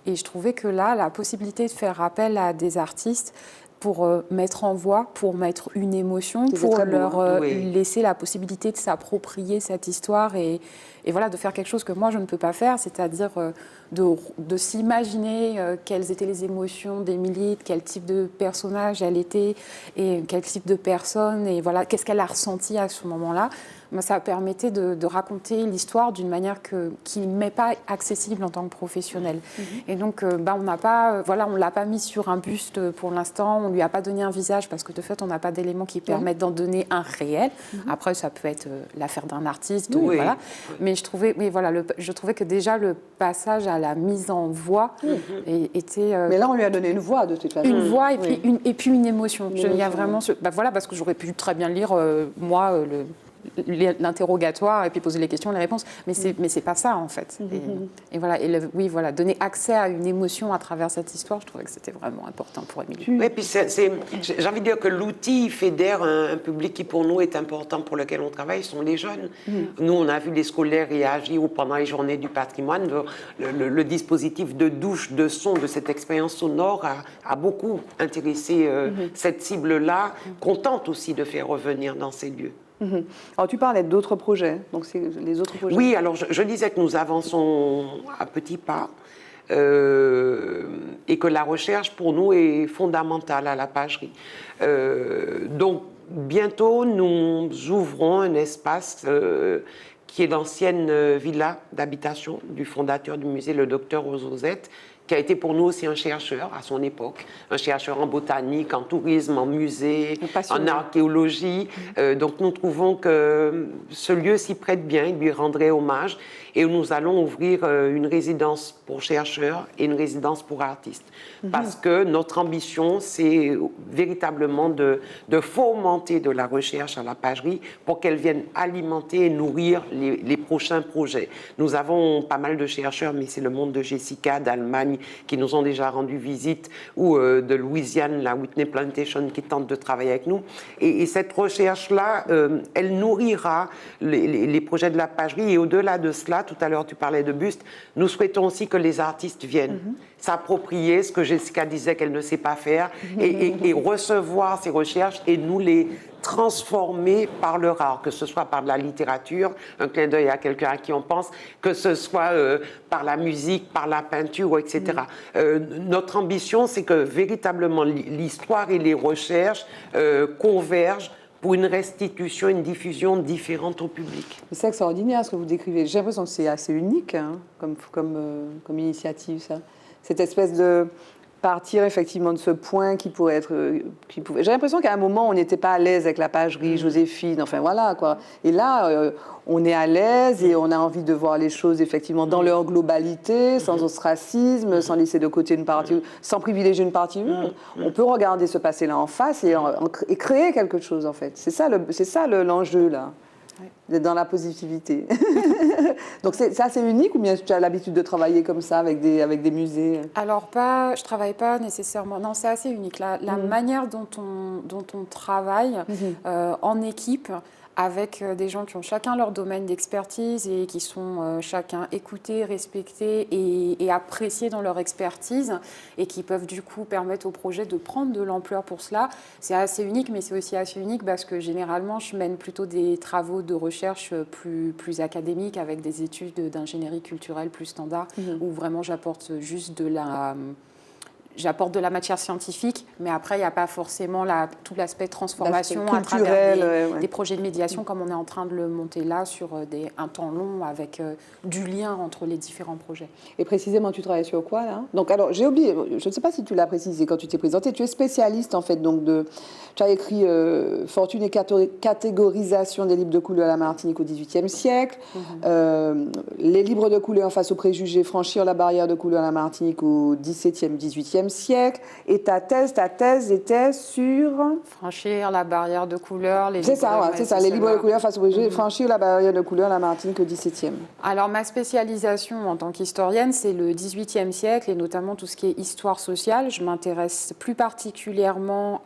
et je trouvais que là, la possibilité de faire appel à des artistes pour mettre en voix, pour mettre une émotion, pour leur laisser la possibilité de s'approprier cette histoire et voilà, de faire quelque chose que moi je ne peux pas faire, c'est-à-dire de s'imaginer quelles étaient les émotions d'Émilie, quel type de personnage elle était et quel type de personne, et voilà, qu'est-ce qu'elle a ressenti à ce moment-là. ça permettait de raconter l'histoire d'une manière qui ne m'est pas accessible en tant que professionnel. Et donc, on n'a pas, on l'a pas mis sur un buste pour l'instant, on lui a pas donné un visage parce que de fait, on n'a pas d'éléments qui permettent d'en donner un réel. Après, ça peut être l'affaire d'un artiste, voilà. Mais je trouvais que déjà le passage à la mise en voix était. Mais là, on lui a donné une voix de toute façon. Une voix et puis une émotion. Il y a vraiment, parce que j'aurais pu très bien lire moi l'interrogatoire et puis poser les questions, les réponses. Mais c'est pas ça, en fait. Et donner accès à une émotion à travers cette histoire, je trouvais que c'était vraiment important pour Émilie. Oui, puis j'ai envie de dire que l'outil fédère un public qui, pour nous, est important, pour lequel on travaille, sont les jeunes. Nous, on a vu les scolaires réagir pendant les journées du patrimoine. Le dispositif de douche, de son, de cette expérience sonore a beaucoup intéressé cette cible-là, qu'on tente aussi de faire revenir dans ces lieux. Alors, tu parlais d'autres projets, donc c'est les autres projets. Oui, alors je disais que nous avançons à petits pas et que la recherche, pour nous, est fondamentale à la pagerie. Donc, bientôt, nous ouvrons un espace qui est l'ancienne villa d'habitation du fondateur du musée, le docteur Ozozet, qui a été pour nous aussi un chercheur à son époque, un chercheur en botanique, en tourisme, en musée, en archéologie. Donc nous trouvons que ce lieu s'y prête bien, il lui rendrait hommage, et nous allons ouvrir une résidence pour chercheurs et une résidence pour artistes. Parce que notre ambition, c'est véritablement de fomenter de la recherche à la pagerie pour qu'elle vienne alimenter et nourrir les prochains projets. Nous avons pas mal de chercheurs, mais c'est le monde de Jessica, d'Allemagne, qui nous ont déjà rendu visite, ou de Louisiane, la Whitney Plantation, qui tente de travailler avec nous. Et cette recherche-là, elle nourrira les projets de la pagerie. Et au-delà de cela, tout à l'heure, tu parlais de buste, nous souhaitons aussi que les artistes viennent s'approprier ce que Jessica disait qu'elle ne sait pas faire et recevoir ces recherches et nous les transformer par leur art, que ce soit par de la littérature, un clin d'œil à quelqu'un à qui on pense, que ce soit par la musique, par la peinture, etc. Notre ambition, c'est que véritablement l'histoire et les recherches convergent pour une restitution, une diffusion différente au public. C'est extraordinaire ce que vous décrivez. J'ai l'impression que c'est assez unique comme initiative, ça. Cette espèce de partir effectivement de ce point qui pourrait être... J'ai l'impression qu'à un moment, on n'était pas à l'aise avec la pagerie, Joséphine, enfin voilà, quoi. Et là, on est à l'aise et on a envie de voir les choses effectivement dans leur globalité, sans ostracisme, sans laisser de côté une partie, sans privilégier une partie. On peut regarder ce passé-là en face et créer quelque chose, en fait. C'est ça l'enjeu, là. D'être dans la positivité. Donc c'est assez unique ou bien tu as l'habitude de travailler comme ça avec des musées? Alors je travaille pas nécessairement. Non, c'est assez unique. La manière dont on travaille en équipe, avec des gens qui ont chacun leur domaine d'expertise et qui sont chacun écoutés, respectés et appréciés dans leur expertise et qui peuvent du coup permettre au projet de prendre de l'ampleur pour cela. C'est assez unique, mais c'est aussi assez unique parce que généralement, je mène plutôt des travaux de recherche plus académiques avec des études d'ingénierie culturelle plus standard où vraiment j'apporte juste j'apporte de la matière scientifique, mais après, il n'y a pas forcément tout l'aspect transformation à travers des projets de médiation comme on est en train de le monter là sur un temps long avec du lien entre les différents projets. Et précisément, tu travailles sur quoi, là? Donc, alors, j'ai oublié, je ne sais pas si tu l'as précisé quand tu t'es présentée, tu es spécialiste, en fait, donc tu as écrit Fortune et catégorisation des livres de couleur à la Martinique au XVIIIe siècle, les livres de couleur face aux préjugés, franchir la barrière de couleur à la Martinique au XVIIe, XVIIIe siècle, et ta thèse était sur... Franchir la barrière de couleur, les livres de couleur face aux préjugés, franchir la barrière de couleur à la Martinique au XVIIe. Alors, ma spécialisation en tant qu'historienne, c'est le XVIIIe siècle, et notamment tout ce qui est histoire sociale. Je m'intéresse plus particulièrement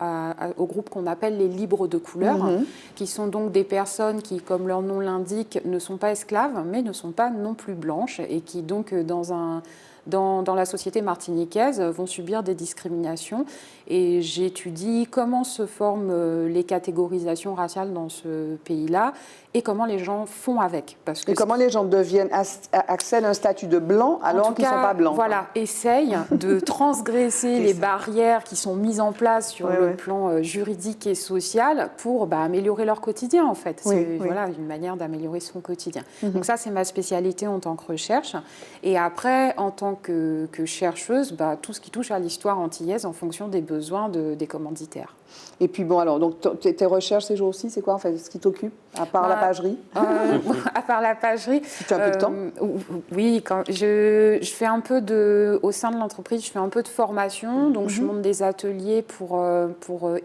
au groupe qu'on appelle les libres de couleur, qui sont donc des personnes qui, comme leur nom l'indique, ne sont pas esclaves, mais ne sont pas non plus blanches, et qui donc, dans dans la société martiniquaise vont subir des discriminations. Et j'étudie comment se forment les catégorisations raciales dans ce pays-là et comment les gens font avec. Parce que comment les gens accèdent à un statut de blanc alors qu'ils ne sont pas blancs. Voilà, essayent de transgresser les barrières qui sont mises en place sur le plan juridique et social pour améliorer leur quotidien, en fait. C'est voilà, une manière d'améliorer son quotidien. Donc ça, c'est ma spécialité en tant que recherche. Et après, en tant que chercheuse, tout ce qui touche à l'histoire antillaise en fonction des besoins des commanditaires. Et puis bon, alors, donc tes recherches ces jours-ci, c'est quoi en fait, ce qui t'occupe, à part la pagerie À part la pagerie. Tu as un peu de temps Oui, je fais un peu au sein de l'entreprise, je fais un peu de formation, donc je monte des ateliers pour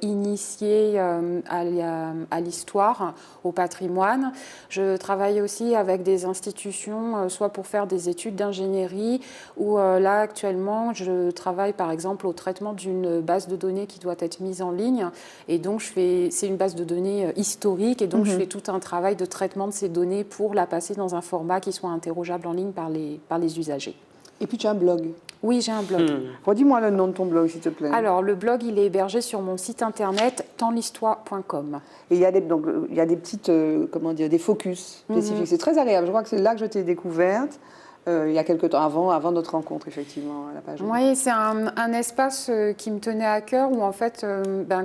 initier à l'histoire, au patrimoine. Je travaille aussi avec des institutions, soit pour faire des études d'ingénierie, ou là actuellement, je travaille par exemple au traitement d'une base de données qui doit être mise en ligne. Et donc, c'est une base de données historique, et donc je fais tout un travail de traitement de ces données pour la passer dans un format qui soit interrogeable en ligne par les usagers. Et puis tu as un blog. Oui, j'ai un blog. Redis-moi le nom de ton blog, s'il te plaît. Alors, le blog, il est hébergé sur mon site internet, tempslistoire.com. Et il y a des petites, des focus spécifiques. C'est très agréable. Je crois que c'est là que je t'ai découverte. Il y a quelques temps, avant notre rencontre, effectivement, à la page. Oui, c'est un espace qui me tenait à cœur où, en fait,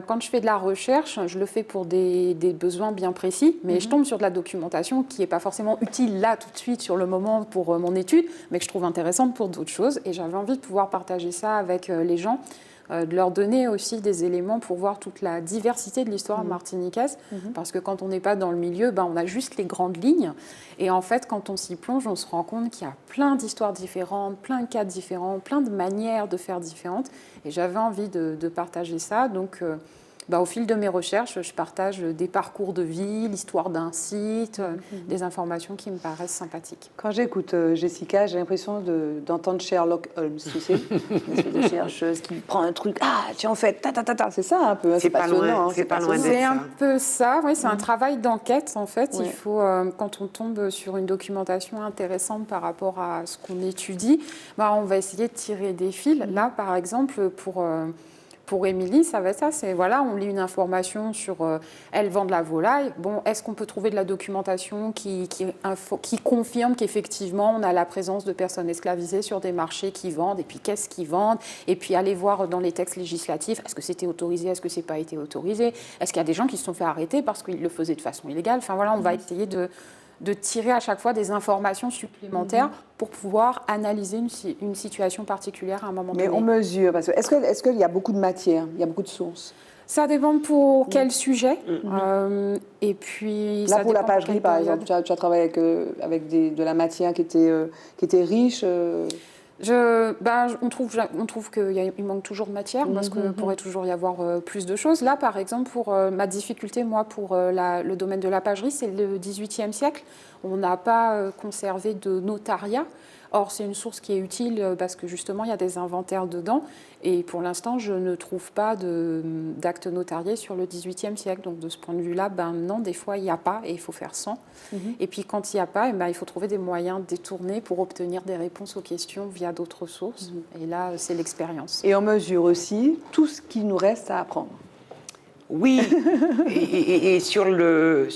quand je fais de la recherche, je le fais pour des besoins bien précis, mais je tombe sur de la documentation qui n'est pas forcément utile là, tout de suite, sur le moment, pour mon étude, mais que je trouve intéressante pour d'autres choses. Et j'avais envie de pouvoir partager ça avec les gens, de leur donner aussi des éléments pour voir toute la diversité de l'histoire martiniquaise, parce que quand on n'est pas dans le milieu, on a juste les grandes lignes. Et en fait, quand on s'y plonge, on se rend compte qu'il y a plein d'histoires différentes, plein de cas différents, plein de manières de faire différentes. Et j'avais envie de partager ça. Donc, au fil de mes recherches, je partage des parcours de vie, l'histoire d'un site, des informations qui me paraissent sympathiques. Quand j'écoute Jessica, j'ai l'impression d'entendre Sherlock Holmes, tu sais, une espèce de chercheuse qui prend un truc, tiens, en fait, c'est ça un peu, c'est pas loin, c'est pas loin d'être ça. C'est un peu ça, oui, c'est un travail d'enquête en fait. Il faut, quand on tombe sur une documentation intéressante par rapport à ce qu'on étudie, on va essayer de tirer des fils. Là, par exemple, pour Émilie, ça va être ça, c'est on lit une information sur elle vend de la volaille. Bon, est-ce qu'on peut trouver de la documentation qui confirme qu'effectivement on a la présence de personnes esclavisées sur des marchés qui vendent, et puis qu'est-ce qu'ils vendent, et puis aller voir dans les textes législatifs, est-ce que c'était autorisé, est-ce que c'est pas été autorisé, est-ce qu'il y a des gens qui se sont fait arrêter parce qu'ils le faisaient de façon illégale. Enfin voilà, on va essayer de tirer à chaque fois des informations supplémentaires pour pouvoir analyser une situation particulière à un moment donné. Mais on mesure, parce que est-ce qu'il y a beaucoup de matière, il y a beaucoup de sources? Ça dépend pour quel sujet. Et puis, là, pour la pagerie, par exemple, tu as travaillé avec de la matière qui était riche on trouve qu'il manque toujours de matière parce qu'il pourrait toujours y avoir plus de choses. Là, par exemple, pour ma difficulté, moi, pour le domaine de la pagerie, c'est le XVIIIe siècle. On n'a pas conservé de notariat. Or, c'est une source qui est utile parce que justement, il y a des inventaires dedans. Et pour l'instant, je ne trouve pas d'acte notarié sur le XVIIIe siècle. Donc, de ce point de vue-là, non, des fois, il n'y a pas et il faut faire sans. Et puis, quand il n'y a pas, il faut trouver des moyens détournés pour obtenir des réponses aux questions via d'autres sources. Et là, c'est l'expérience. Et on mesure aussi tout ce qui nous reste à apprendre. Oui, et sur le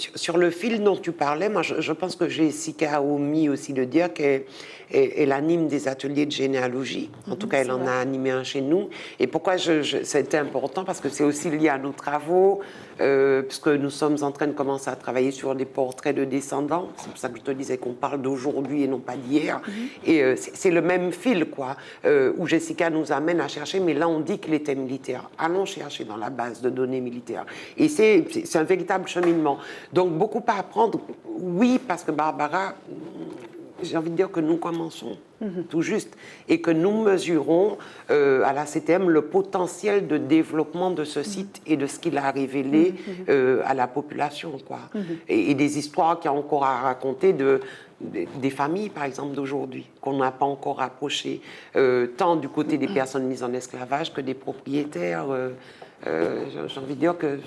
fil dont tu parlais, moi je pense que Jessica a omis aussi de dire qu'elle anime des ateliers de généalogie. En tout cas, elle en a animé un chez nous. Et pourquoi c'était important? Parce que c'est aussi lié à nos travaux, puisque nous sommes en train de commencer à travailler sur des portraits de descendants. C'est pour ça que je te disais qu'on parle d'aujourd'hui et non pas d'hier. Et c'est le même fil, quoi, où Jessica nous amène à chercher, mais là on dit qu'il était militaire. Allons chercher dans la base de données militaires. Et c'est un véritable cheminement. Donc, beaucoup à apprendre, oui, parce que Barbara, j'ai envie de dire que nous commençons tout juste et que nous mesurons à la CTM le potentiel de développement de ce site et de ce qu'il a révélé à la population, quoi. Et des histoires qu'il y a encore à raconter des familles, par exemple, d'aujourd'hui, qu'on n'a pas encore approchées, tant du côté des personnes mises en esclavage que des propriétaires. J'ai envie de dire que,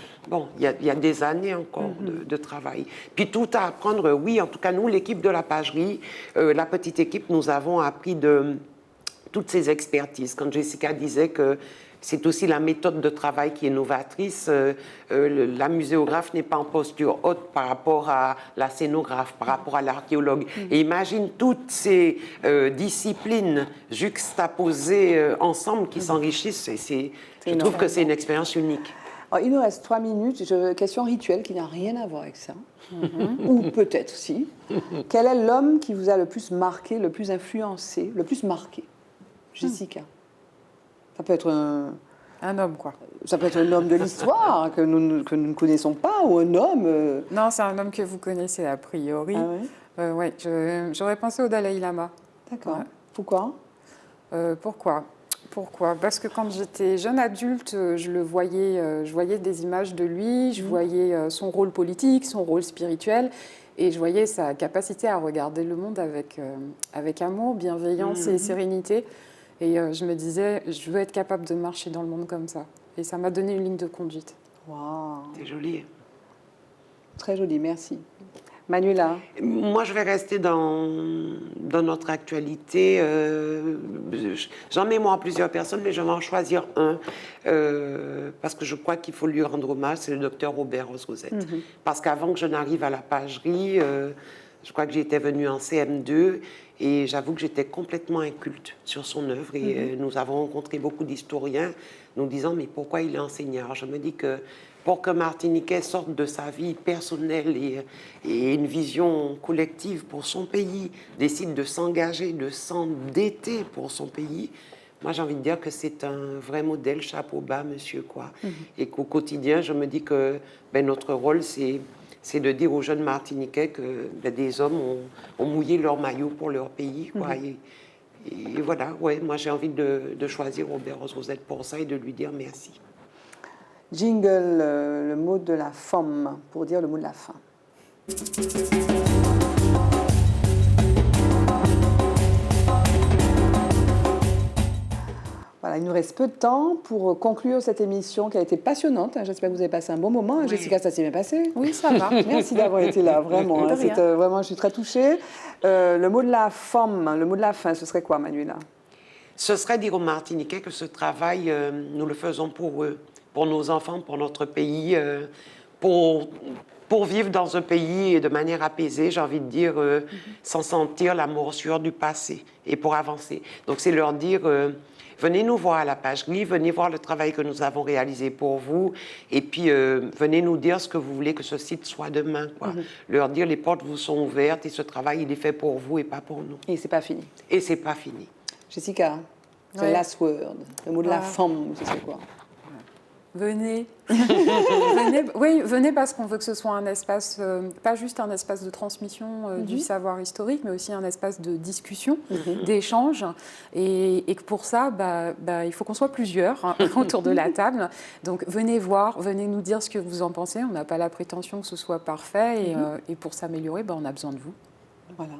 il y a des années encore de travail. Puis tout à apprendre, oui, en tout cas, nous, l'équipe de la pagerie, la petite équipe, nous avons appris de toutes ces expertises. Quand Jessica disait que c'est aussi la méthode de travail qui est novatrice. La muséographe n'est pas en posture haute par rapport à la scénographe, par rapport à l'archéologue. Et imagine toutes ces disciplines juxtaposées ensemble qui s'enrichissent. Je trouve que c'est une expérience unique. Alors, il nous reste 3 minutes. Question rituelle qui n'a rien à voir avec ça. Ou peut-être si. Quel est l'homme qui vous a le plus marqué, le plus influencé, le plus marqué? Jessica. Ça peut être un homme, quoi. Ça peut être un homme de l'histoire que nous ne connaissons pas, ou un homme... Non, c'est un homme que vous connaissez a priori. Ah ouais? Ouais, j'aurais pensé au Dalai Lama. D'accord. Ouais. Pourquoi? Pourquoi? Parce que quand j'étais jeune adulte, je voyais des images de lui, je voyais son rôle politique, son rôle spirituel, et je voyais sa capacité à regarder le monde avec amour, bienveillance et sérénité. Et je me disais, je veux être capable de marcher dans le monde comme ça. Et ça m'a donné une ligne de conduite. Wow. C'est joli. Très joli, merci. Manuela? Moi, je vais rester dans notre actualité. J'en mets moi plusieurs personnes, mais je vais en choisir un. Parce que je crois qu'il faut lui rendre hommage, c'est le docteur Robert Rosrosette. Parce qu'avant que je n'arrive à la pagerie, je crois que j'étais venue en CM2 et j'avoue que j'étais complètement inculte sur son œuvre. Et nous avons rencontré beaucoup d'historiens nous disant « mais pourquoi il est enseignant ?» Alors, je me dis que pour qu'un Martiniquais sorte de sa vie personnelle et une vision collective pour son pays, décide de s'engager, de s'endetter pour son pays, moi j'ai envie de dire que c'est un vrai modèle, chapeau bas, monsieur, quoi. Et qu'au quotidien, je me dis que notre rôle, c'est de dire aux jeunes Martiniquais que des hommes ont mouillé leur maillot pour leur pays, quoi. Et voilà, ouais, moi j'ai envie de choisir Robert Rosrosette pour ça et de lui dire merci. Jingle, le mot de la femme, pour dire le mot de la fin. Voilà, il nous reste peu de temps pour conclure cette émission qui a été passionnante. J'espère que vous avez passé un bon moment. Oui. Jessica, ça s'est bien passé? Oui, ça va. Merci d'avoir été là, vraiment. Vraiment, je suis très touchée. Le mot de la femme, le mot de la fin, ce serait quoi, Manuela? Ce serait dire aux Martiniquais que ce travail, nous le faisons pour eux, pour nos enfants, pour notre pays, pour vivre dans un pays de manière apaisée, j'ai envie de dire, sans sentir la morsure du passé et pour avancer. Donc, c'est leur dire, venez nous voir à la pagerie, venez voir le travail que nous avons réalisé pour vous et puis venez nous dire ce que vous voulez que ce site soit demain, quoi. Leur dire, les portes vous sont ouvertes et ce travail, il est fait pour vous et pas pour nous. Et c'est pas fini. Et c'est pas fini. Jessica, c'est le last word, le mot de la femme, ce serait quoi? Venez. Venez parce qu'on veut que ce soit un espace, pas juste un espace de transmission du savoir historique, mais aussi un espace de discussion, d'échange. Et que pour ça, il faut qu'on soit plusieurs autour de la table. Donc venez voir, venez nous dire ce que vous en pensez. On n'a pas la prétention que ce soit parfait. Et pour s'améliorer, on a besoin de vous. Voilà.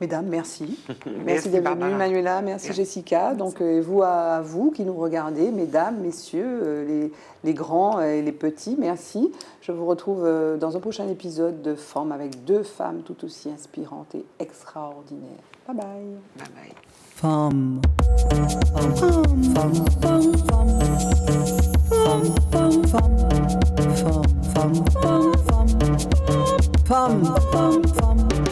Mesdames, merci. Merci d'être venues, Manuela. Merci, Jessica. Donc, à vous qui nous regardez, mesdames, messieurs, les grands et les petits, merci. Je vous retrouve dans un prochain épisode de Femmes avec 2 femmes tout aussi inspirantes et extraordinaires. Bye bye. Bye bye. Femme. Femme. Femme. Femme. Femme. Femme. Femme. Femme. Femme. Femme. Femme.